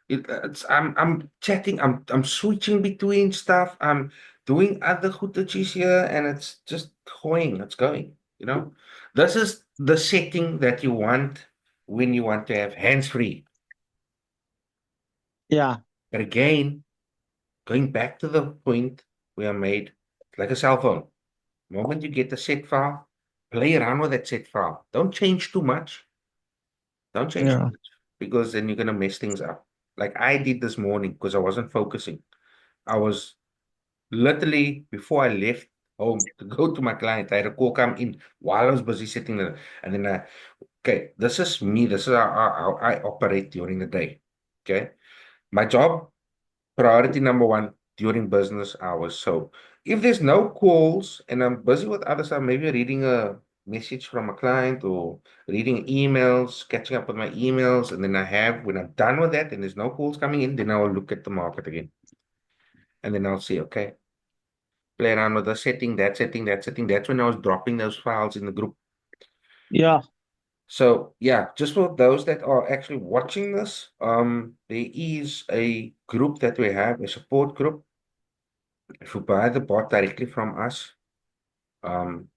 It's I'm chatting, I'm switching between stuff, I'm doing other footages here, and it's just going, it's going, you know. This is the setting that you want when you want to have hands-free. Yeah. But again, going back to the point we are made, like a cell phone. The moment you get the set file, play around with that set file. Don't change too much. Don't change too Yeah. much because then you're gonna mess things up. Like I did this morning because I wasn't focusing. I was literally before I left home to go to my client, I had a call come in while I was busy sitting there. And then okay, this is me. This is how I operate during the day. Okay. My job, priority number one during business hours. So if there's no calls and I'm busy with other stuff, maybe reading a message from a client or reading emails, catching up with my emails, and then when I'm done with that and there's no calls coming in, then I will look at the market again. And then I'll see, okay, play around with the setting, that setting, that setting. That's when I was dropping those files in the group. Yeah. So yeah, just for those that are actually watching this, there is a group that we have, a support group. If you buy the bot directly from us, um,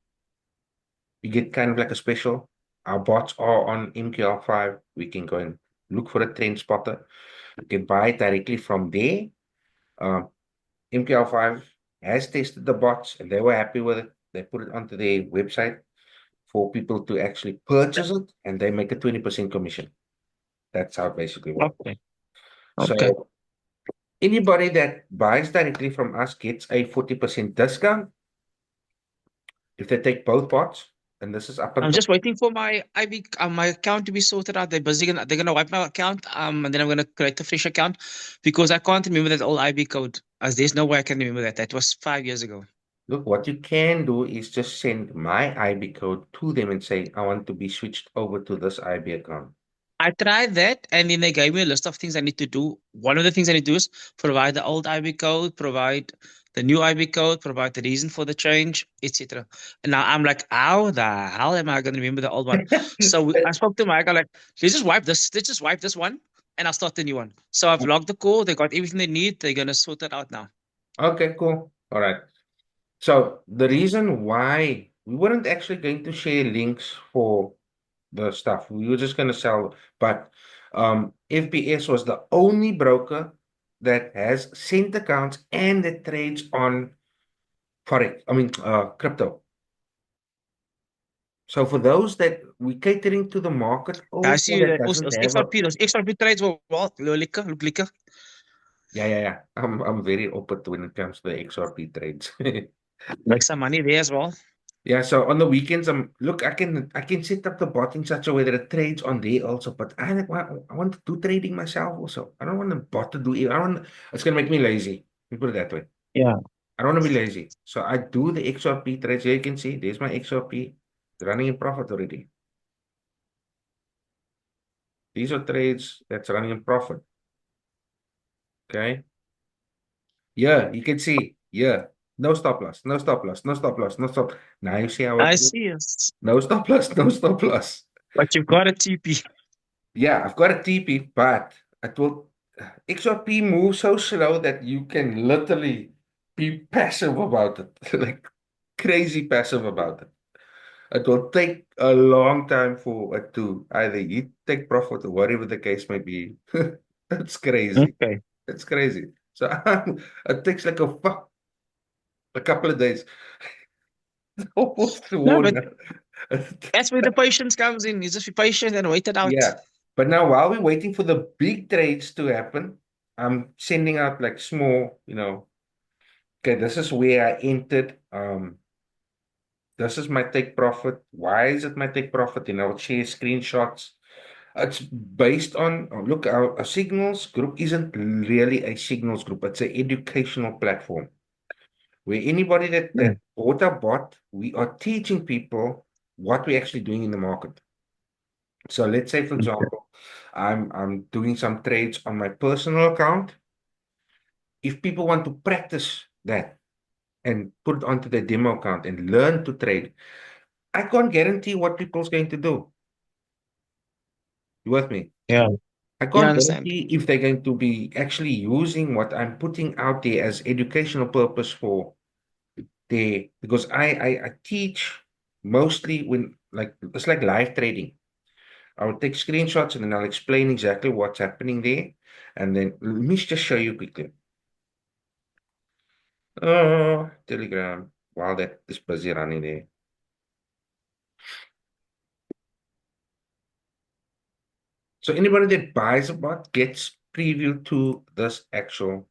you get kind of like a special. Our bots are on MQL5. We can go and look for a trend spotter. You can buy it directly from there. MQL5 has tested the bots and they were happy with it. They put it onto their website for people to actually purchase it and they make a 20% commission. That's how it basically works. Okay. Okay. So anybody that buys directly from us gets a 40% discount if they take both bots. And this is up I'm until just waiting for my IB my account to be sorted out. They're gonna wipe my account and then I'm gonna create a fresh account because I can't remember that old IB code. As there's no way I can remember that. That was 5 years ago. look, what you can do is just send my IB code to them and say, I want to be switched over to this IB account. I tried that and then they gave me a list of things I need to do. One of the things I need to do is provide the old IB code, provide the new IB code, provide the reason for the change, etc. And now I'm like, how the hell am I going to remember the old one? So I spoke to Mike. I'm like, let's just wipe this. Let's just wipe this one, and I'll start the new one. So I've logged the call. They got everything they need. They're gonna sort it out now. Okay, cool. All right. So the reason why we weren't actually going to share links for the stuff. We were just going to sell, but FPS was the only broker that has cent accounts and that trades on forex. I mean, crypto. So for those that we catering to the market I also see that that doesn't those have a XRP, trades were well, look lekker. yeah. I'm very open to when it comes to the XRP trades. Make some money there as well. Yeah, so on the weekends, look, I can set up the bot in such a way that it trades on there also, but I want to do trading myself also. I don't want the bot to do it. It's gonna make me lazy. Let me put it that way. Yeah. I don't want to be lazy. So I do the XRP trades. Here you can see there's my XRP running in profit already. These are trades that's running in profit. Okay. Yeah, you can see. Yeah. No stop loss, no stop loss, no stop loss, no stop. Now you see how it I moves. see. Yes. No stop loss, no stop loss. But you've got a TP. Yeah, I've got a TP, but it will XRP moves so slow that you can literally be passive about it, like crazy passive about it. It will take a long time for it to either you take profit or whatever the case may be. It's crazy. Okay. It's crazy. So it takes like a couple of days, almost to No, one. but that's where the patience comes in. You just be patient and wait it out. Yeah. But now while we're waiting for the big trades to happen, I'm sending out like small, okay, this is where I entered. This is my take profit. Why is it my take profit? And I'll share screenshots. It's based on, oh, look, our signals group isn't really a signals group. It's an educational platform where anybody that Mm. bought a bot, we are teaching people what we're actually doing in the market. So let's say, for example, I'm doing some trades on my personal account. If people want to practice that and put it onto their demo account and learn to trade, I can't guarantee what people's going to do. You with me? Yeah. I Yeah, I can't understand. guarantee if they're going to be actually using what I'm putting out there as educational purpose for their because I teach mostly when like it's like live trading. I will take screenshots and then I'll explain exactly what's happening there. And then let me just show you quickly. Oh, Telegram. While that is busy running there. So anybody that buys a bot gets preview to this actual.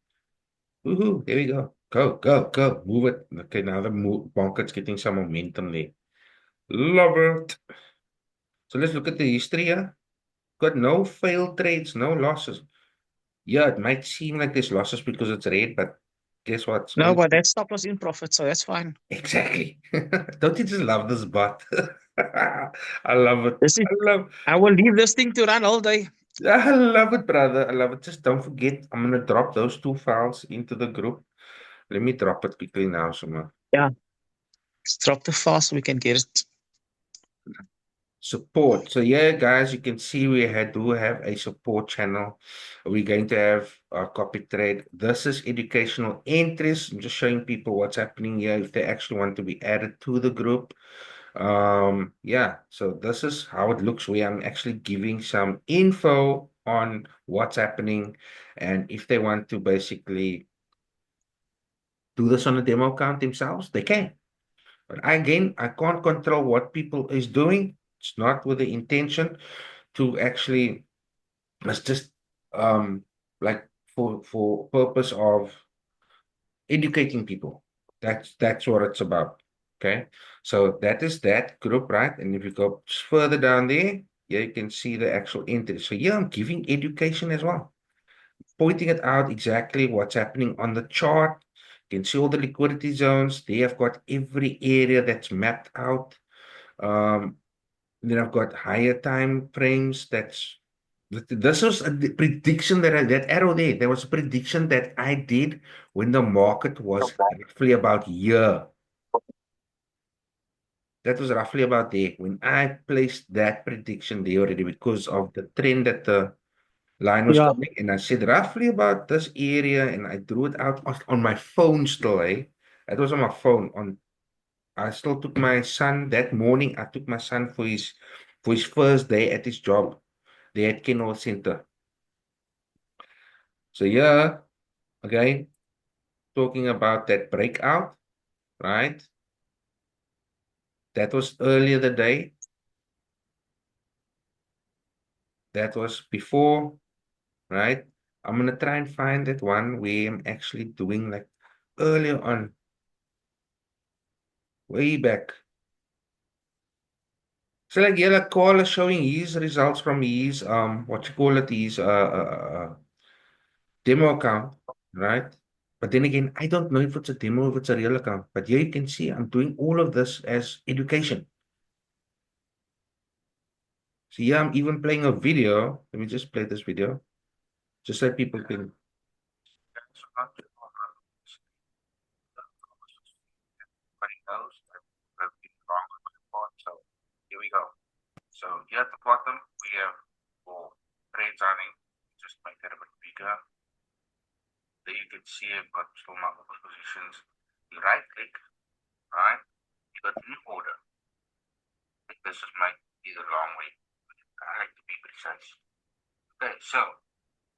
Woohoo! There we go. Go. Move it. Okay, now the market's getting some momentum there. Love it. So let's look at the history here. Got no failed trades, no losses. Yeah, it might seem like there's losses because it's red, but guess what? It's No, only but that stop was in profit, so that's fine. exactly. Don't you just love this bot? I love it. This is, I love I will leave this thing to run all day. I love it, brother. I love it. Just don't forget, I'm gonna drop those two files into the group. Let me drop it quickly now, Suma. Yeah. Just drop the file so we can get it. Support. So yeah, guys, you can see do have a support channel. We're going to have our copy trade. This is educational entries. I'm just showing people what's happening here if they actually want to be added to the group. Yeah, so this is how it looks where I'm actually giving some info on what's happening and if they want to basically do this on a demo account themselves, they can. But again, I can't control what people is doing. It's not with the intention to actually, it's just like for purpose of educating people. That's what it's about. Okay. So that is that group, right? And if you go further down there, yeah, you can see the actual entry. So yeah, I'm giving education as well, pointing it out exactly what's happening on the chart. You can see all the liquidity zones. They have got every area that's mapped out. Um, then I've got higher time frames. This was a prediction that arrow there. There was a prediction that I did when the market was roughly about here. That was roughly about there when I placed that prediction there already because of the trend that the line was Yeah. coming. And I said roughly about this area, and I drew it out on my phone still, eh? It was on my phone. I still took my son that morning. I took my son for his for his first day at his job there at Kenworth Center. So yeah, okay, talking about that breakout, right? That was earlier the day. That was before, right? I'm gonna try and find that one where I'm actually doing like earlier on, way back. So like yeah, like Carl is showing his results from his what you call it, his demo account, right? But then again, I don't know if it's a demo, if it's a real account. But here you can see I'm doing all of this as education. So yeah, I'm even playing a video. Let me just play this video, just so people can. So here we go. So here at the bottom, we have for trades running, just make that a bit bigger. There you can see I've got still multiple positions. You right click, right? You got new order. Like this is my either long way. I like to be precise. Okay, so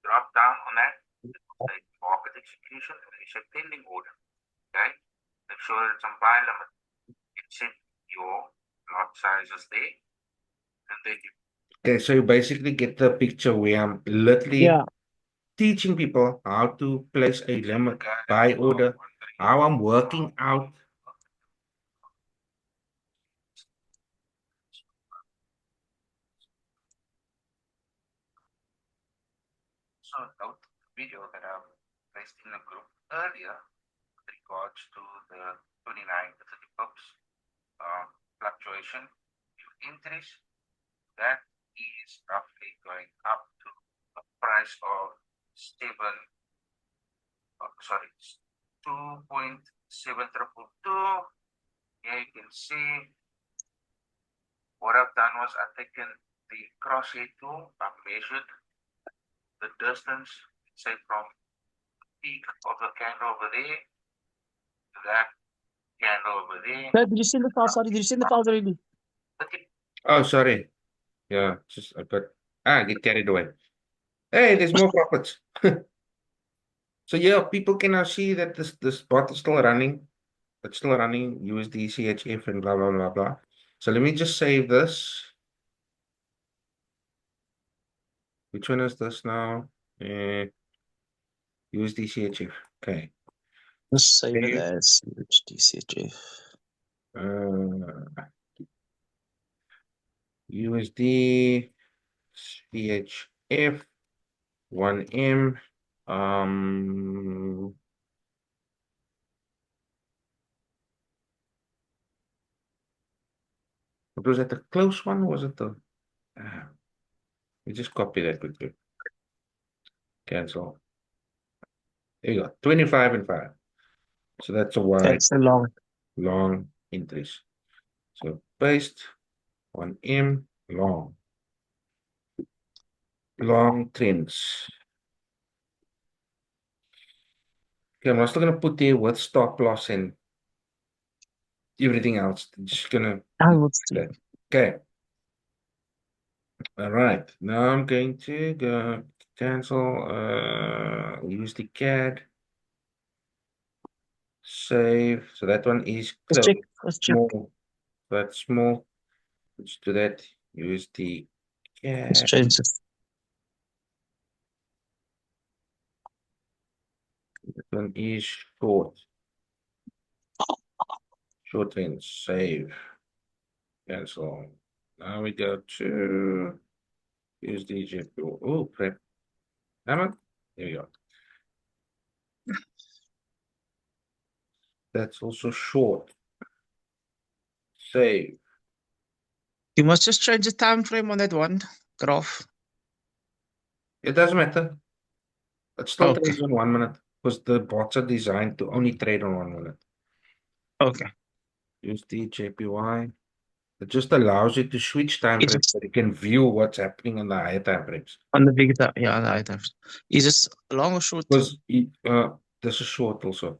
drop down on that. Say market execution and then you say pending order. Okay? Make sure it's on buy limit. You set your lot sizes there. And then you okay, so you basically get the picture where I'm literally Yeah. teaching people how to place a limit buy order, how I'm working out. So note the video that I placed in the group earlier with regards to the 29 to 30 pips fluctuation. If increase, that is roughly going up to a price of 2.7222. Here you can see what I've done was I've taken the crosshair tool, I've measured the distance, say from the peak of the candle over there to that candle over there. Did you send the file? Sorry, did you send the files already? Oh, sorry. Yeah, just I get carried away. Hey, there's more profits. So yeah, people can now see that this bot is still running. It's still running USD, CHF, and blah blah blah blah. So let me just save this. Which one is this now? USD, CHF. Okay. Just save it Save. as DCHF. USD, CHF, 1M. Um, was that the close one? Or was it the? We just copy that quickly. Cancel. There you go. 25 and 5. So that's a wide, That's a long. long increase. So paste 1M, long. Long trends. Okay, I'm still gonna put there with stop loss and everything else. I'm just gonna I will see. that. Okay. All right. Now I'm going to go cancel. Use the CAD. Save. So that one is Let's check. closed. Let's check. Small. That's small. Let's do that. Use the Let's CAD. change this. That one is short. Short trend. Save. Cancel. Now we go to use the GPU. Oh, prep. Hammer. There we go. That's also short. Save. You must just change the time frame on that one graph. It doesn't matter. It still Okay. trades on 1 minute because the bots are designed to only trade on 1 minute. Okay. Use the JPY. It just allows you to switch time Is frames it so you can view what's happening on the higher time frames. on the big time? Yeah, on the high times. Is this long or short? Because this is short also.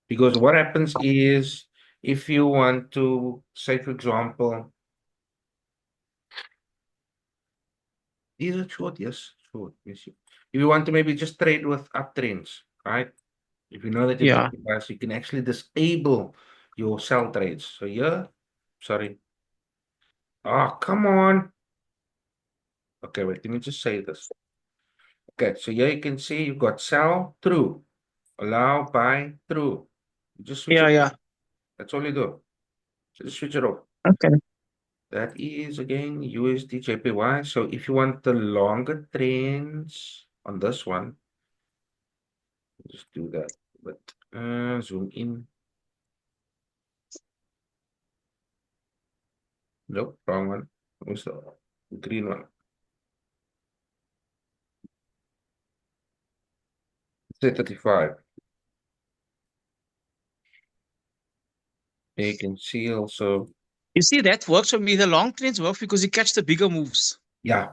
Because what happens is if you want to say, for example, is it short? Yes, short. Yes. If you want to maybe just trade with uptrends, right? If you know that it's Yeah. jumping price, you can actually disable your sell trades. So yeah, sorry. Oh, come on. Okay, wait, let me just say this. Okay, so here you can see you've got sell, true, allow, buy, true. You just switch Yeah, it. yeah. That's all you do. So just switch it off. Okay. That is again USD JPY. So if you want the longer trends on this one, just do that. But zoom in. Nope, wrong one. What's the green one? Say 35. You can see also, You see, that works for me. The long trends work because you catch the bigger moves. yeah.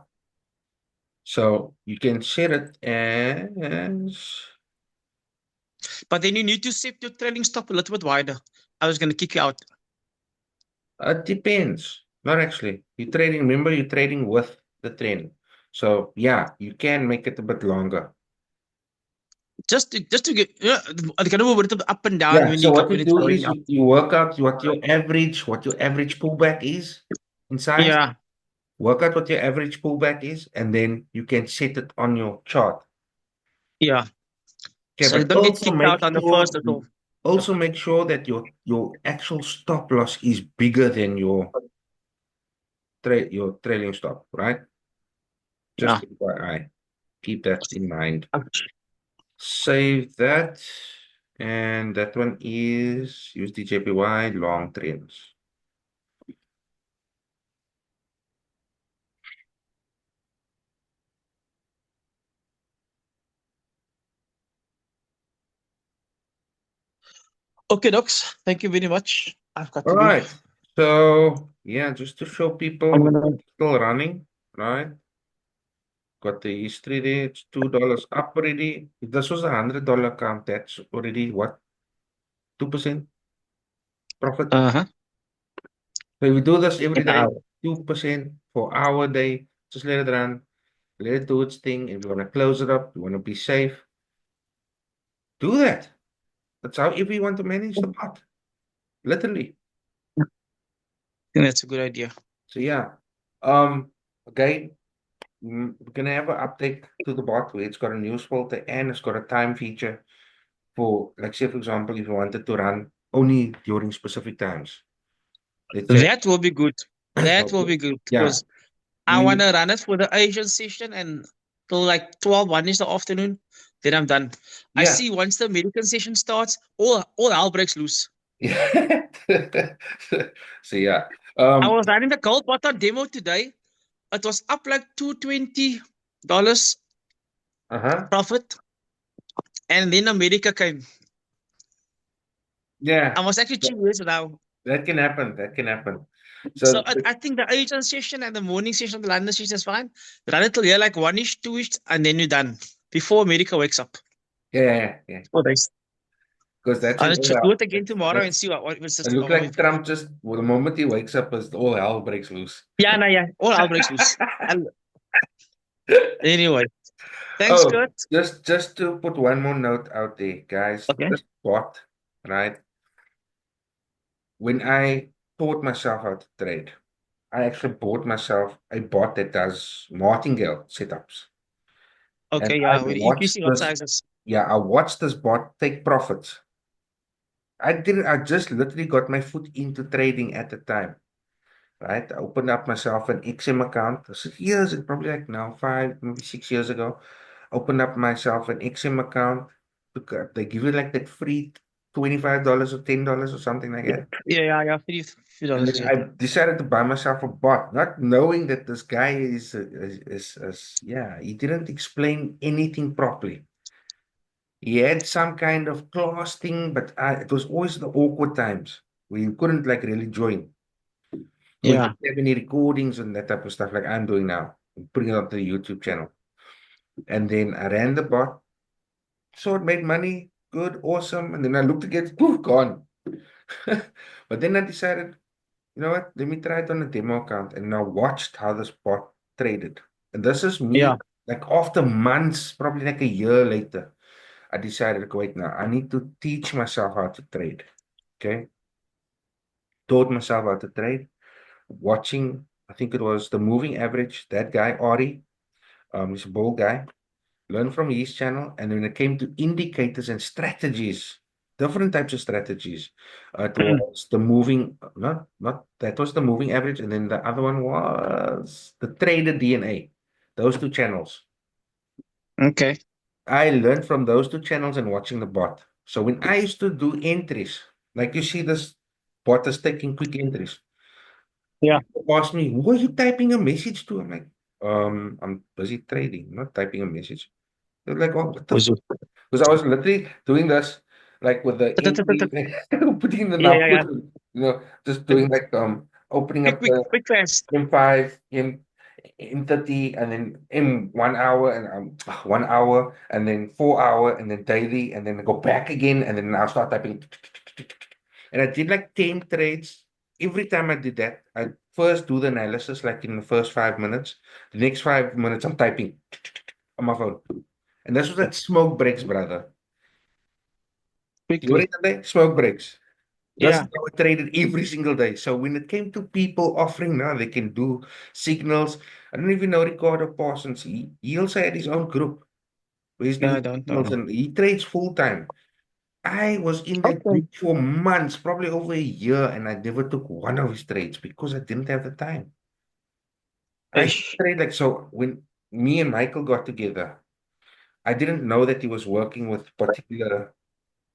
So you can set it as But then you need to set your trailing stop a little bit wider. I was going to kick you out. it depends. Not actually. You're trading, remember you're trading with the trend. So yeah, you can make it a bit longer. Just to get, yeah, it's going to move a little bit up and down Yeah, when so what when you it's do going is up. you work out what your average pullback is in size. Yeah, Work out what your average pullback is, and then you can set it on your chart. yeah. Okay, So you but don't get kicked out on the first at all. also make sure that your actual stop loss is bigger than your trailing stop, right? Yeah. Just FYI, keep that in mind. Ouch. Save that, and that one is USD JPY long trends. Okay, docs. Thank you very much. I've got All to be. right. So yeah, just to show I'm people gonna. still running, right? Got the history there. It's $2 up already. If this was $100 account, that's already what? 2% profit. Uh-huh. So if we do this every Yeah. day, 2% for our day, just let it run, let it do its thing. If you want to close it up, you want to be safe, do that. That's how if you want to manage the pot, literally. I think that's a good idea. So yeah. Um, okay. We're gonna have an update to the bot where it's got a news filter and it's got a time feature for, like, say, for example, if you wanted to run only during specific times. Let's say, That will be good. That will be good yeah, because I want we, to run it for the Asian session and till like 12, 1 is the afternoon. Then I'm done. I yeah, see once the American session starts, all hell breaks loose. yeah. So yeah, I was running the gold button demo today. It was up like $220 uh-huh, profit. And then America came. yeah, I was actually that, 2 years now. that can happen. That can happen. So So I think the Asian session and the morning session, the London session is fine. Run it till here like 1-ish, 2-ish, and then you're done. Before America wakes up. yeah, yeah, yeah, 4 days. because that's I'll when just do it again tomorrow and that's see what was it just. look like Trump just, well, the moment he wakes up, is all hell breaks loose. Yeah, no, yeah. All hell breaks loose. Anyway, thanks, Oh, Kurt. just to put one more note out there, guys. Okay. This bot, right? When I taught myself how to trade, I actually bought myself a bot that does martingale setups. And Okay, I yeah. With watched increasing lot this, sizes. yeah, I watched this bot take profits. I just literally got my foot into trading at the time, right? I opened up myself an XM account. This is years, probably like now 5, maybe 6 years ago. Opened up myself an XM account. They give you like that free $25 or $10 or something like that. Yeah, yeah, yeah. Few And dollars, then yeah. I decided to buy myself a bot, not knowing that this guy yeah, he didn't explain anything properly. He had some kind of class thing, but it was always the awkward times where you couldn't like really join. Or you Yeah. didn't have any recordings and that type of stuff like I'm doing now. I'm putting it onto the YouTube channel. And then I ran the bot, so it made money, good, awesome. And then I looked again, poof, gone. But then I decided, you know what? Let me try it on a demo account, and I watched how this bot traded. And this is Yeah. me, like after months, probably like a year later, I decided, okay, wait, now I need to teach myself how to trade. Okay, taught myself how to trade, watching. I think it was the moving average. That guy Ari, he's a bull guy. Learn from his channel, and when it came to indicators and strategies, different types of strategies, it was the moving, not that was the moving average, and then the other one was the trader DNA. Those two channels. Okay. I learned from those two channels and watching the bot. So when I used to do entries, like you see this bot is taking quick entries. Yeah. People ask me, who are you typing a message to? I'm like, I'm busy trading, not typing a message. They're like, oh, what the Was fuck? it? Because I was literally doing this, like with the entry, putting the Yeah, yeah, yeah. numbers, just doing like opening Quick, up quick, the quick, fast. M5, M30, and then M 1 hour and 1 hour, and then 4 hour, and then daily, and then go back again, and then I'll start typing. And I did like 10 trades. Every time I did that, I first do the analysis like in the first 5 minutes. The next 5 minutes, I'm typing on my phone. And that's what that smoke breaks, brother. During Quickly. the day, smoke breaks. That's Yeah. how I traded every single day. So when it came to people offering now, they can do signals. I don't even know Ricardo Parsons. He also had his own group where he's No, I doing don't signals know. and he trades full time. I was in that Okay. group for months, probably over a year, and I never took one of his trades because I didn't have the time. I used to Ish. trade like so when me and Michael got together, I didn't know that he was working with particular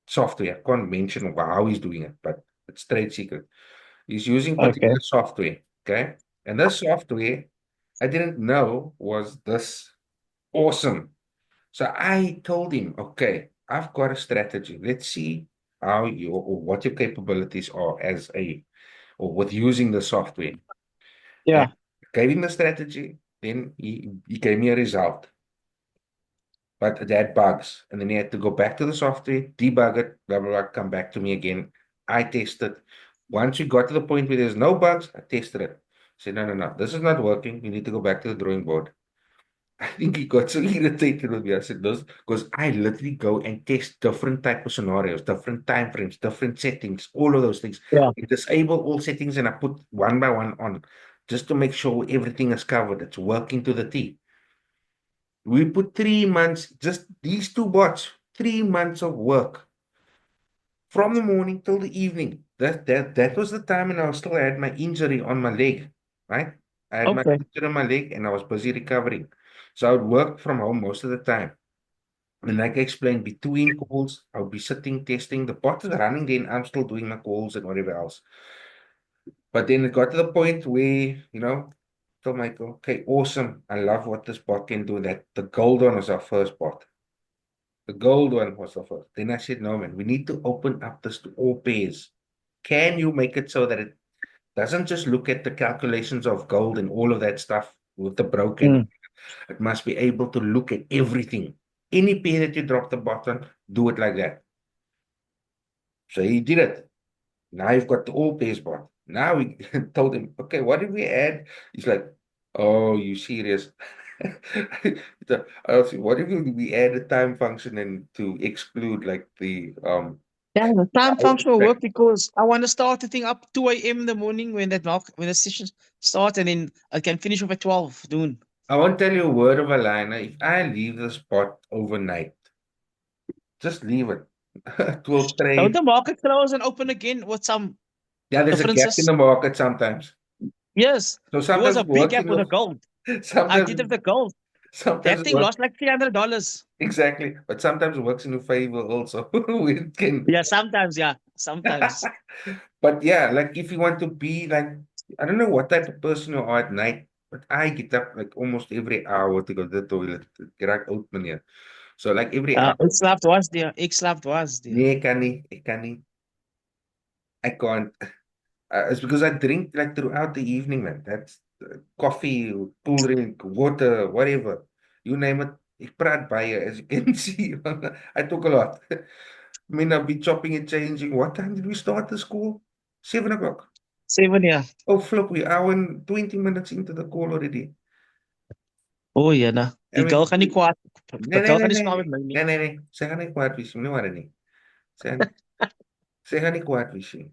software. I can't mention how he's doing it, but it's trade secret. He's using Okay. particular software, okay? And this software I didn't know was this awesome. So I told him, okay, I've got a strategy. Let's see how you or what your capabilities are as a or with using the software. And Yeah. gave him the strategy, then he gave me a result. But it had bugs. And then he had to go back to the software, debug it, blah, blah, blah, come back to me again. I tested. Once we got to the point where there's no bugs, I tested it. I said, no, no, no, this is not working. You need to go back to the drawing board. I think he got so irritated with me. I said, this, because I literally go and test different type of scenarios, different time frames, different settings, all of those things. Yeah. I disable all settings and I put one by one on just to make sure everything is covered. It's working to the T. We put 3 months, just these two bots, 3 months of work from the morning till the evening. That was the time and I still had my injury on my leg, right? I had my Okay. injury on my leg and I was busy recovering. So I would work from home most of the time. And like I explained, between calls, I would be sitting testing. The bot is running, then I'm still doing my calls and whatever else. But then it got to the point where, told Michael, okay, awesome. I love what this bot can do. That the gold one was our first bot. The gold one was the first. Then I said, no, man, we need to open up this to all pairs. Can you make it so that it doesn't just look at the calculations of gold and all of that stuff with the broken? Mm. It must be able to look at everything. Any pair that you drop the button, do it like that. So he did it. Now you've got the all pairs bot. Now we told him, okay, what did we add? He's like, oh, you serious? So I was, what if we add a time function and to exclude like the Yeah, the time function will like, work because I want to start the thing up 2 a.m. in the morning when the session starts, and then I can finish off at 12 noon. I won't tell you a word of a lie. Now, if I leave the spot overnight, just leave it. It will Don't trade. the market close and open again with some Yeah, there's a gap in differences? the market sometimes. Yes, So there was sometimes a it big works gap in with the the gold. I did have sometimes the gold. sometimes That it thing works lost like $300. exactly, but sometimes it works in your favor also. It can Yeah, sometimes. Yeah, sometimes. but yeah, like if you want to be like, I don't know what type of person you are at night, but I get up like almost every hour to go to the toilet. Get out manier. So like every hour. Ik slaapt was there. Nee, ek kan nie. I can't. It's because I drink like throughout the evening, man. That's coffee, cool drink, water, whatever. You name it. Ek praat baie, as you can see. I talk a lot. I mean, I'll be chopping and changing. What time did we start the school? 7 o'clock. 7, yeah. Oh, flip, we are 20 minutes into the call already. Oh, ja, nou. En Die we, girl gaan nie kwaad. nee, Die nee, girl nee, gaan nie nee, spaar met nee, my nie. nee, nee, nee. Sy gaan nie kwaad wees, nie worry nie. Sy gaan nie kwaad wees nie.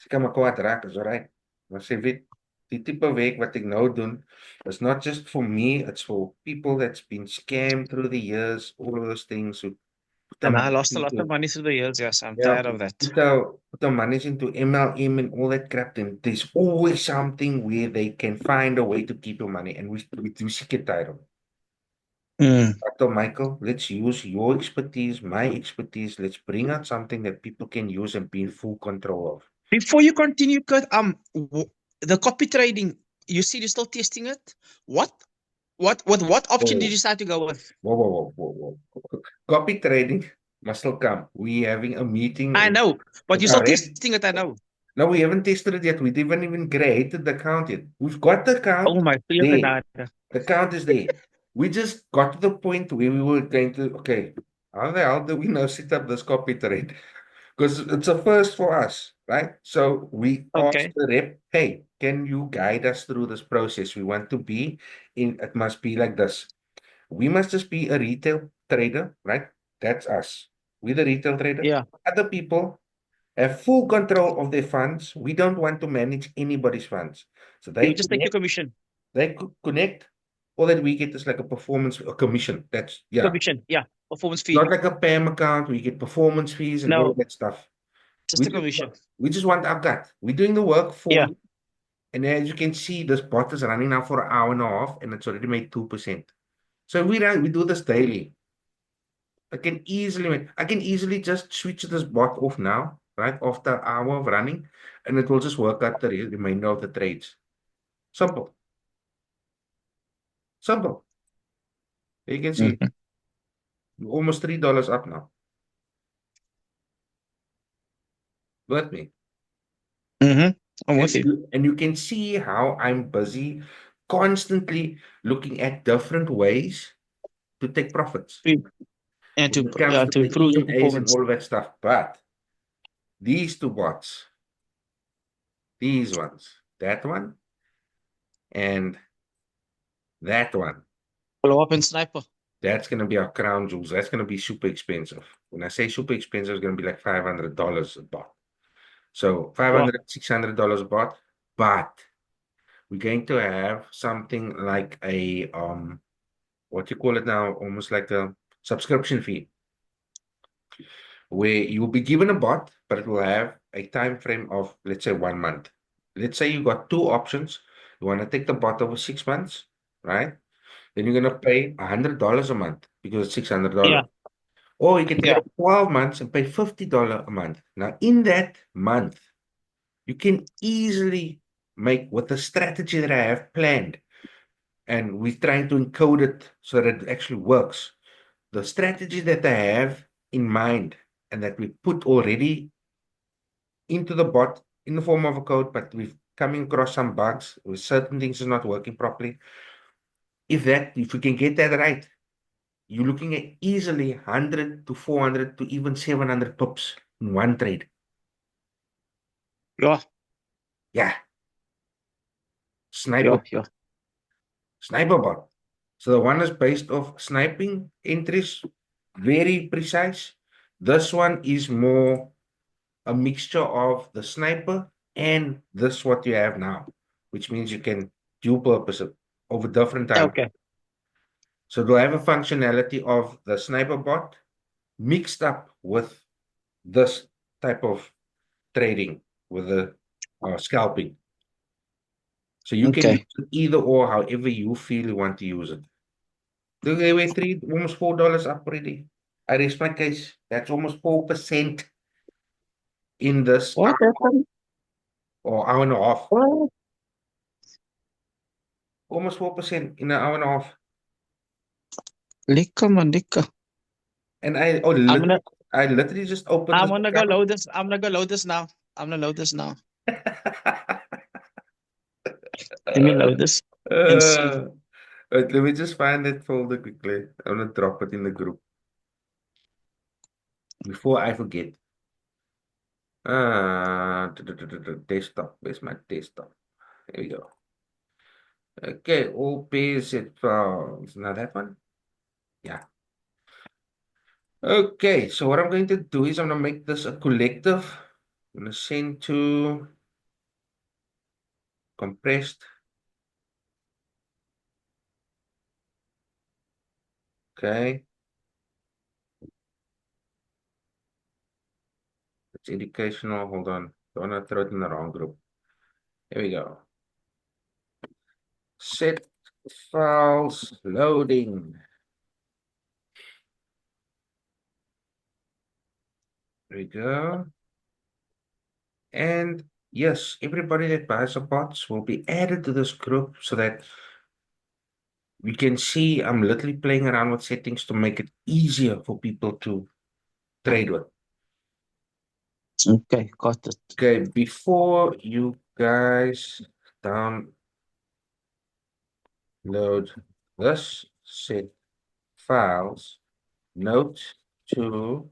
Sy kan maar kwaad raak, is alright. Maar sy weet, die tipe werk wat ek nou doen, is not just for me, it's for people that's been scammed through the years, all of those things. So put And them I lost a lot of into, money through the years, yes. I'm yeah, tired of that. put the money into MLM and all that crap, then there's always something where they can find a way to keep your money, and we sick and tired of it. Mm. So, Michael, let's use your expertise, my expertise. Let's bring out something that people can use and be in full control of. Before you continue, Kurt, the copy trading, you said you're still testing it. What option did you Oh, decide to go with? whoa. Copy trading must still come. We're having a meeting I know, but with you're our still rep. testing it, I know. No, we haven't tested it yet. We haven't even created the account yet. We've got the Oh account my there. God. The account is there. We just got to the point where we were going to, okay, how the hell do we now set up this copy trade? Because it's a first for us, right? So we asked Okay. the rep, hey, can you guide us through this process? We want to be in, it must be like this. We must just be a retail trader, right? That's us. We're the retail trader. Yeah. Other people have full control of their funds. We don't want to manage anybody's funds. So You just take your commission. they connect. All that we get is like a performance, a commission. That's, yeah. Commission. Yeah. Performance fee. Not like a PAM account where you get performance fees and all of No, that stuff. just We a just, commission. we just want our cut. We're doing the work for Yeah. you. And as you can see, this bot is running now for an hour and a half, and it's already made 2%. So we do this daily. I can easily just switch this bot off now, right? After an hour of running, and it will just work out the remainder of the trades. Simple. Simple. You can see Mm-hmm. almost $3 up now. With me. Mm-hmm. I'm with you. And you can see how I'm busy constantly looking at different ways to take profits And when it comes to to the improve your EMAs and performance. all of that stuff. But these two bots, these ones, that one and that one, Follow up and sniper. that's going to be our crown jewels. That's going to be super expensive. When I say super expensive, it's going to be like $500 a bot. So Wow. $500, $600 a bot. But we're going to have something like a what you call it now, almost like a subscription fee, where you will be given a bot, but it will have a time frame of, let's say, 1 month. Let's say you got two options. You want to take the bot over 6 months, right? Then you're gonna pay $100 a month because it's $600. Yeah. Or you can take Yeah. 12 months and pay $50 a month. Now, in that month, you can easily make with the strategy that I have planned, and we're trying to encode it so that it actually works. The strategy that I have in mind and that we put already into the bot in the form of a code, but we've coming across some bugs with certain things is not working properly. If we can get that right, you're looking at easily 100 to 400 to even 700 pips in one trade. Yeah. Yeah, Yeah. sniper, Yeah. sniper bot. So the one is based off sniping entries, very precise. This one is more a mixture of the sniper and this what you have now, which means you can dual purpose it over different time. Okay. So they'll have a functionality of the sniper bot mixed up with this type of trading with the scalping. So you can Okay. use it either or however you feel you want to use it. Look, they were almost $4 up already. I rest my case. That's almost 4% in this What hour happened? or hour and a half. What? Almost 4% in an hour and a half. Lekker man, lekker. And I'm gonna I literally just opened I'm this gonna go account. load this. I'm gonna go load this now. I'm gonna load this now. Let me load this and see. Uh, let me just find that folder quickly. I'm gonna drop it in the group before I forget. Desktop. Where's my desktop? There we go. Okay, all pairs set files. Now that one? Yeah. Okay, so what I'm going to do is I'm going to make this a collective. I'm going to send to compressed. Okay. It's educational. Hold on. Don't want to throw it in the wrong group. Here we go. Set files loading. There we go. And yes, everybody that buys the bots will be added to this group so that we can see I'm literally playing around with settings to make it easier for people to trade with. Okay, got it. Okay, before you guys download this set files, note to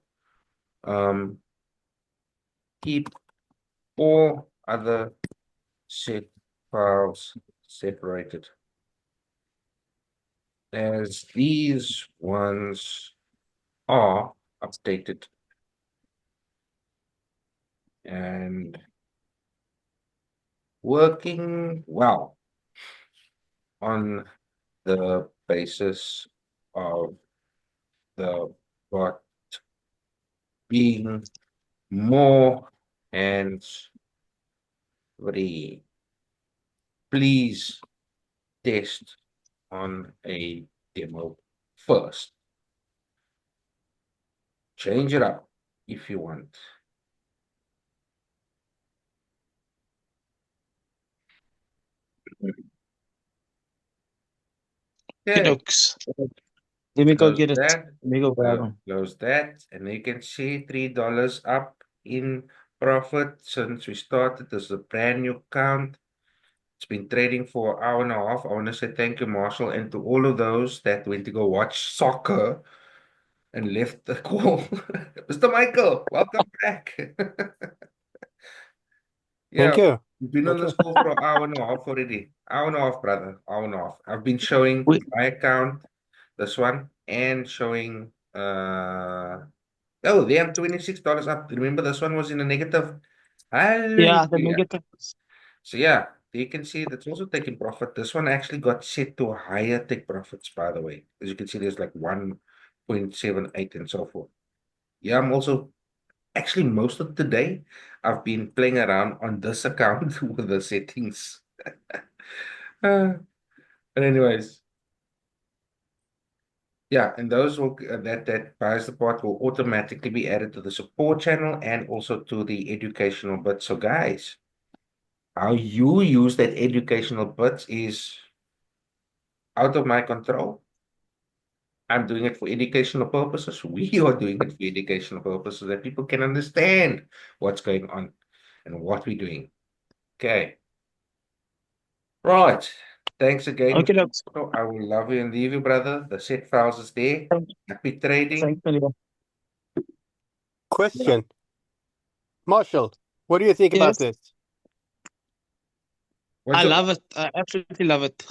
keep all other set files separated, as these ones are updated and working well on the basis of the bot being more hands free. Please test on a demo first. Change it up if you want. It Okay, looks. Let me go close get it. that. Let me go grab them. Close that, and you can see $3 up in profit since we started. This is a brand new count. It's been trading for an hour and a half. I want to say thank you, Marshall, and to all of those that went to go watch soccer and left the call. Mr. Michael, welcome back. Yeah, Thank you. we've been on Thank this you. call for an hour and a half already. Hour and a half, brother. Hour and a half. I've been showing Wait, my account, this one, and showing oh, they have $26 up. Remember, this one was in a negative. yeah, the Hallelujah. negative. So yeah, you can see that's also taking profit. This one actually got set to higher take profits, by the way. As you can see, there's like 1.78 and so forth. Yeah, I'm also actually most of the day I've been playing around on this account with the settings. But anyways, yeah, and those will that buys the part will automatically be added to the support channel and also to the educational bit. So guys, how you use that educational bits is out of my control. I'm doing it for educational purposes. We are doing it for educational purposes that people can understand what's going on and what we're doing. Okay. Right. Thanks again. Okay, looks. So I will love you and leave you, brother. The set files is there. Happy trading. Thanks, Maria. Yeah. Question. Marshall, what do you think about Yes, this? What's I your love it. I absolutely love it.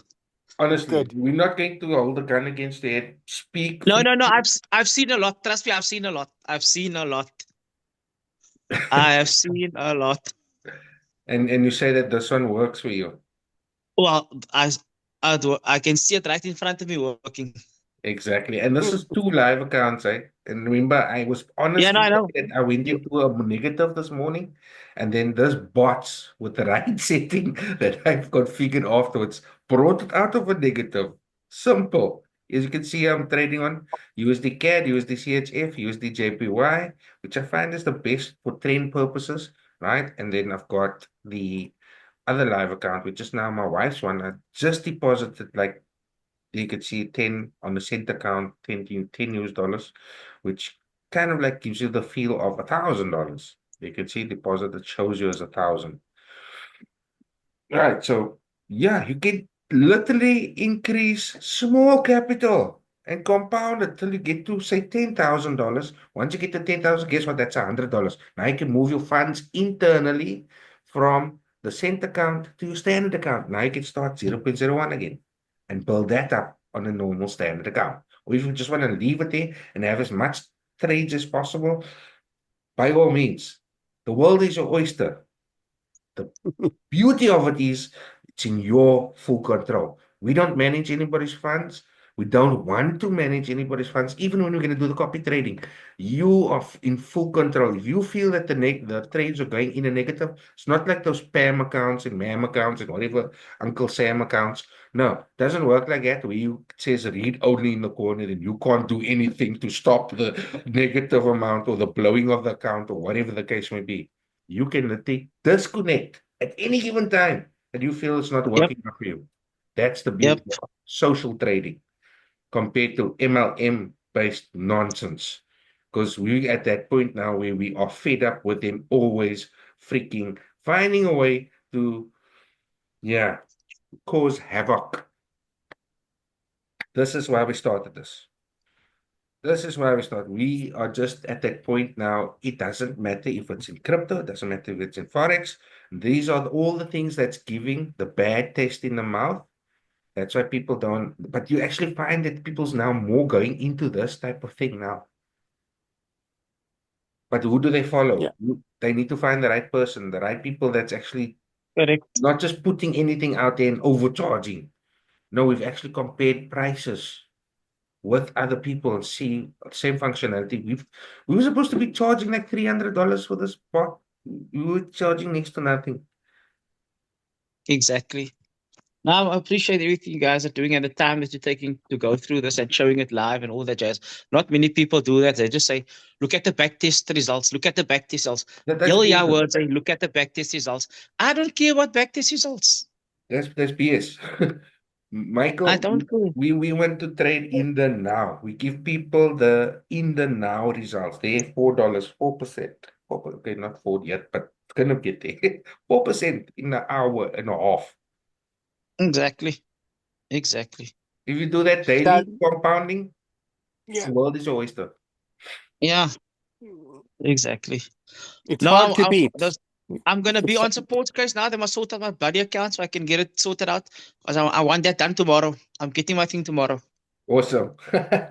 honestly? Good. We're not going to hold the gun against the head. Speak No, for no, no. I've seen a lot. Trust me, I've seen a lot. I've seen a lot. I have seen a lot. and you say that this one works for you. Well, I can see it right in front of me working. Exactly. And this is two live accounts, right? And remember, I was Yeah, honest no, to I know. say that I went into a negative this morning, and then this bots with the right setting that I've configured afterwards brought it out of a negative. Simple. As you can see, I'm trading on USD CAD, USD CHF, USD JPY, which I find is the best for trend purposes, right? And then I've got the other live account, which is now my wife's one. I just deposited like you could see 10 on the cent account, 10 US dollars, which kind of like gives you the feel of $1,000. You can see deposit that shows you as 1,000. Right. So yeah, you can literally increase small capital and compound it till you get to say $10,000. Once you get to 10,000, guess what? That's $100. Now you can move your funds internally from the cent account to your standard account. Now you can start 0.01 again and build that up on a normal standard account. Or if you just want to leave it there and have as much trades as possible, by all means, the world is your oyster. The beauty of it is it's in your full control. We don't manage anybody's funds. We don't want to manage anybody's funds, even when we're going to do the copy trading. You are in full control. If you feel that the trades are going in a negative, it's not like those Pam accounts and Mam accounts and whatever Uncle Sam accounts. No, it doesn't work like that where you it says read only in the corner and you can't do anything to stop the negative amount or the blowing of the account or whatever the case may be. You can literally disconnect at any given time and you feel it's not Yep. working out for you. That's the Yep. beauty of social trading compared to MLM based nonsense. Because we at that point now where we are fed up with them always freaking finding a way to, yeah, cause havoc. This is why we started this. This is why we start. We are just at that point now. It doesn't matter if it's in crypto, it doesn't matter if it's in Forex. These are all the things that's giving the bad taste in the mouth. That's why people don't, but you actually find that people's now more going into this type of thing now. But who do they follow? Yeah. They need to find the right person, the right people that's actually Correct. not just putting anything out there and overcharging. No, we've actually compared prices with other people and see same functionality. We were supposed to be charging like $300 for this bot. We were charging next to nothing. Exactly. Now, I appreciate everything you guys are doing and the time that you're taking to go through this and showing it live and all that jazz. Not many people do that. They just say, look at the backtest results. Look at the backtest results. That's Your BS. words say, look at the backtest results. I don't care about backtest results. That's BS. I Michael, don't care. we want to trade in the now. We give people the in the now results. They're $4, 4%. Okay, not 4 yet, but it's gonna get there. 4% in an hour and a half. Exactly. Exactly. If you do that That, daily compounding, yeah, the world is your oyster. Yeah, exactly. it's No, hard to beat. I'm gonna be It's on support guys now. They must sort out my buddy account so I can get it sorted out. Because I want that done tomorrow. I'm getting my thing tomorrow. Awesome.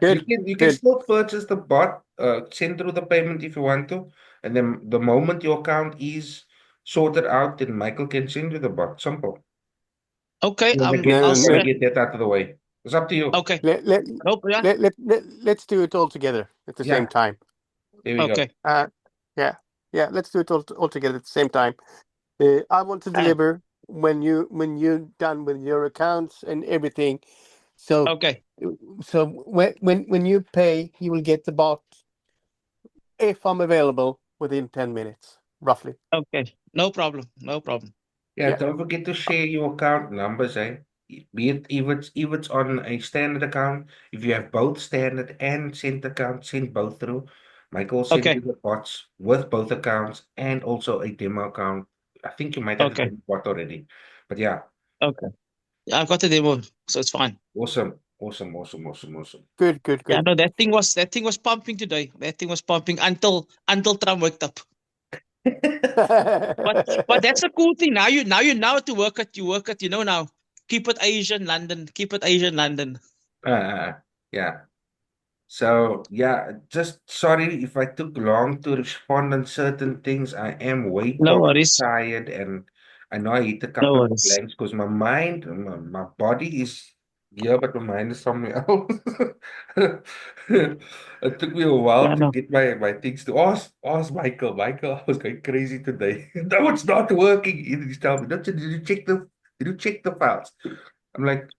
good, You can good. still purchase the bot, send through the payment if you want to, and then the moment your account is sorted out, then Michael can send you the bot. Simple. Okay, You wanna No, I'll you wanna set. get that out of the way. It's up to you. Okay. let, let, Nope, yeah. let's do it all together at the same Yeah, time. there we go. Okay. Yeah, let's do it all together at the same time. I want to Uh, deliver when you're done with your accounts and everything. So Okay. when you pay, you will get the bot if I'm available within 10 minutes, roughly. Okay. No problem. No problem. Yeah, Yeah. don't forget to share your account numbers, eh? Be it if it's on a standard account, if you have both standard and cent account, send both through. Michael will send you Okay. the bots with both accounts and also a demo account. I think you might have the Okay. demo bot already. But yeah, Okay. Yeah, I've got the demo, so it's fine. awesome, awesome, awesome, awesome, awesome. Good. Yeah, no, that thing was pumping today. That thing was pumping until Trump waked up. But that's a cool thing. Now you know how to work it. You work it. You know now. Keep it Asian London. Keep it Asian London. Yeah. So yeah, just sorry if I took long to respond on certain things. I am way No past worries. tired and I know I hit a No couple of worries. blanks because my mind, my body is here, but my mind is somewhere else. It took me a while Yeah, to no. get my things to ask Michael. Michael, I was going crazy today. No, it's not working. He's telling me, did you check the files? I'm like,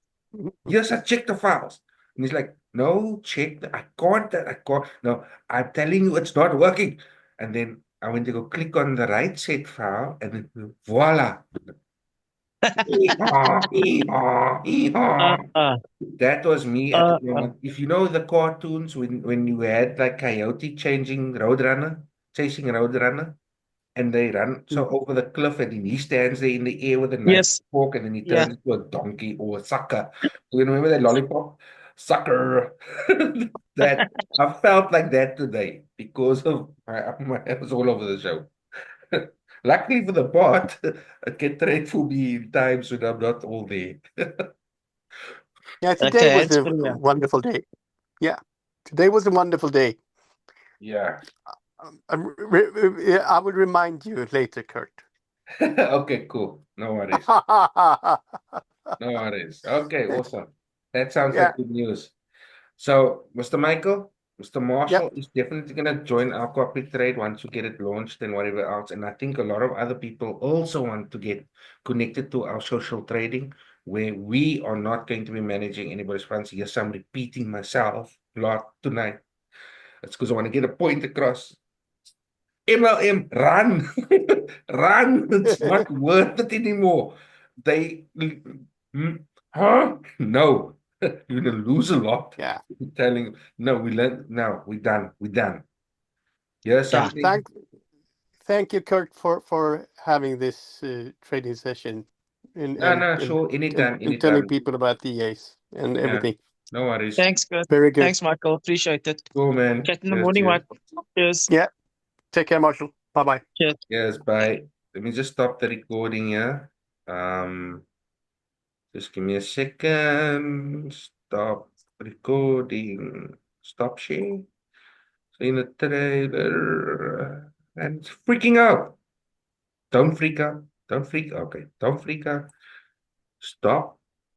yes, I checked the files. And he's like, no, I can't. No, I'm telling you, it's not working. And then I went to go click on the right set file, and then voila. Hee-haw, hee-haw, Uh, hee-haw. uh, That was me at uh, the uh. moment. If you know the cartoons when you had like Coyote chasing Roadrunner, and they run so over the cliff, and then he stands there in the air with a knife Yes. fork, and then he Yeah. turns into a donkey or a sucker. You remember that lollipop? sucker. That I felt like that today because of my head was all over the show. Luckily for the bot, it can trade for me in times when I'm not all there. Yeah, today Okay, was it's a pretty, yeah. wonderful day. Yeah, today was a wonderful day. Yeah. I will remind you later, Kurt. Okay, cool. No worries. No worries. Okay, awesome. That sounds Yeah, like good news. So, Mr. Michael, Mr. yep, Marshall is definitely going to join our copy trade once we get it launched and whatever else. And I think a lot of other people also want to get connected to our social trading, where we are not going to be managing anybody's funds. Yes, I'm repeating myself a lot tonight. It's because I want to get a point across. MLM, run, run. It's not worth it anymore. They, huh? No, you're gonna lose a lot. yeah. I'm telling you, no, we learned. No, we're done. We're done. Here's Yeah. something. Thank you, Kurt, for having this trading session and No, and no, and sure, anytime, and telling anytime. people about the EAs and Yeah, everything. no worries. Thanks, good. Very good. Thanks, Michael. Appreciate it. Cool, man. Chat in the Cheers, morning, cheers. Michael. Cheers. Yeah. Take care, Marshall. Bye bye. Cheers. Yes, bye. Let me just stop the recording here. Just give me a second. Stop recording. Stop share. In the trailer. And it's freaking out. Don't freak out. Don't freak. Okay. Don't freak out. Stop.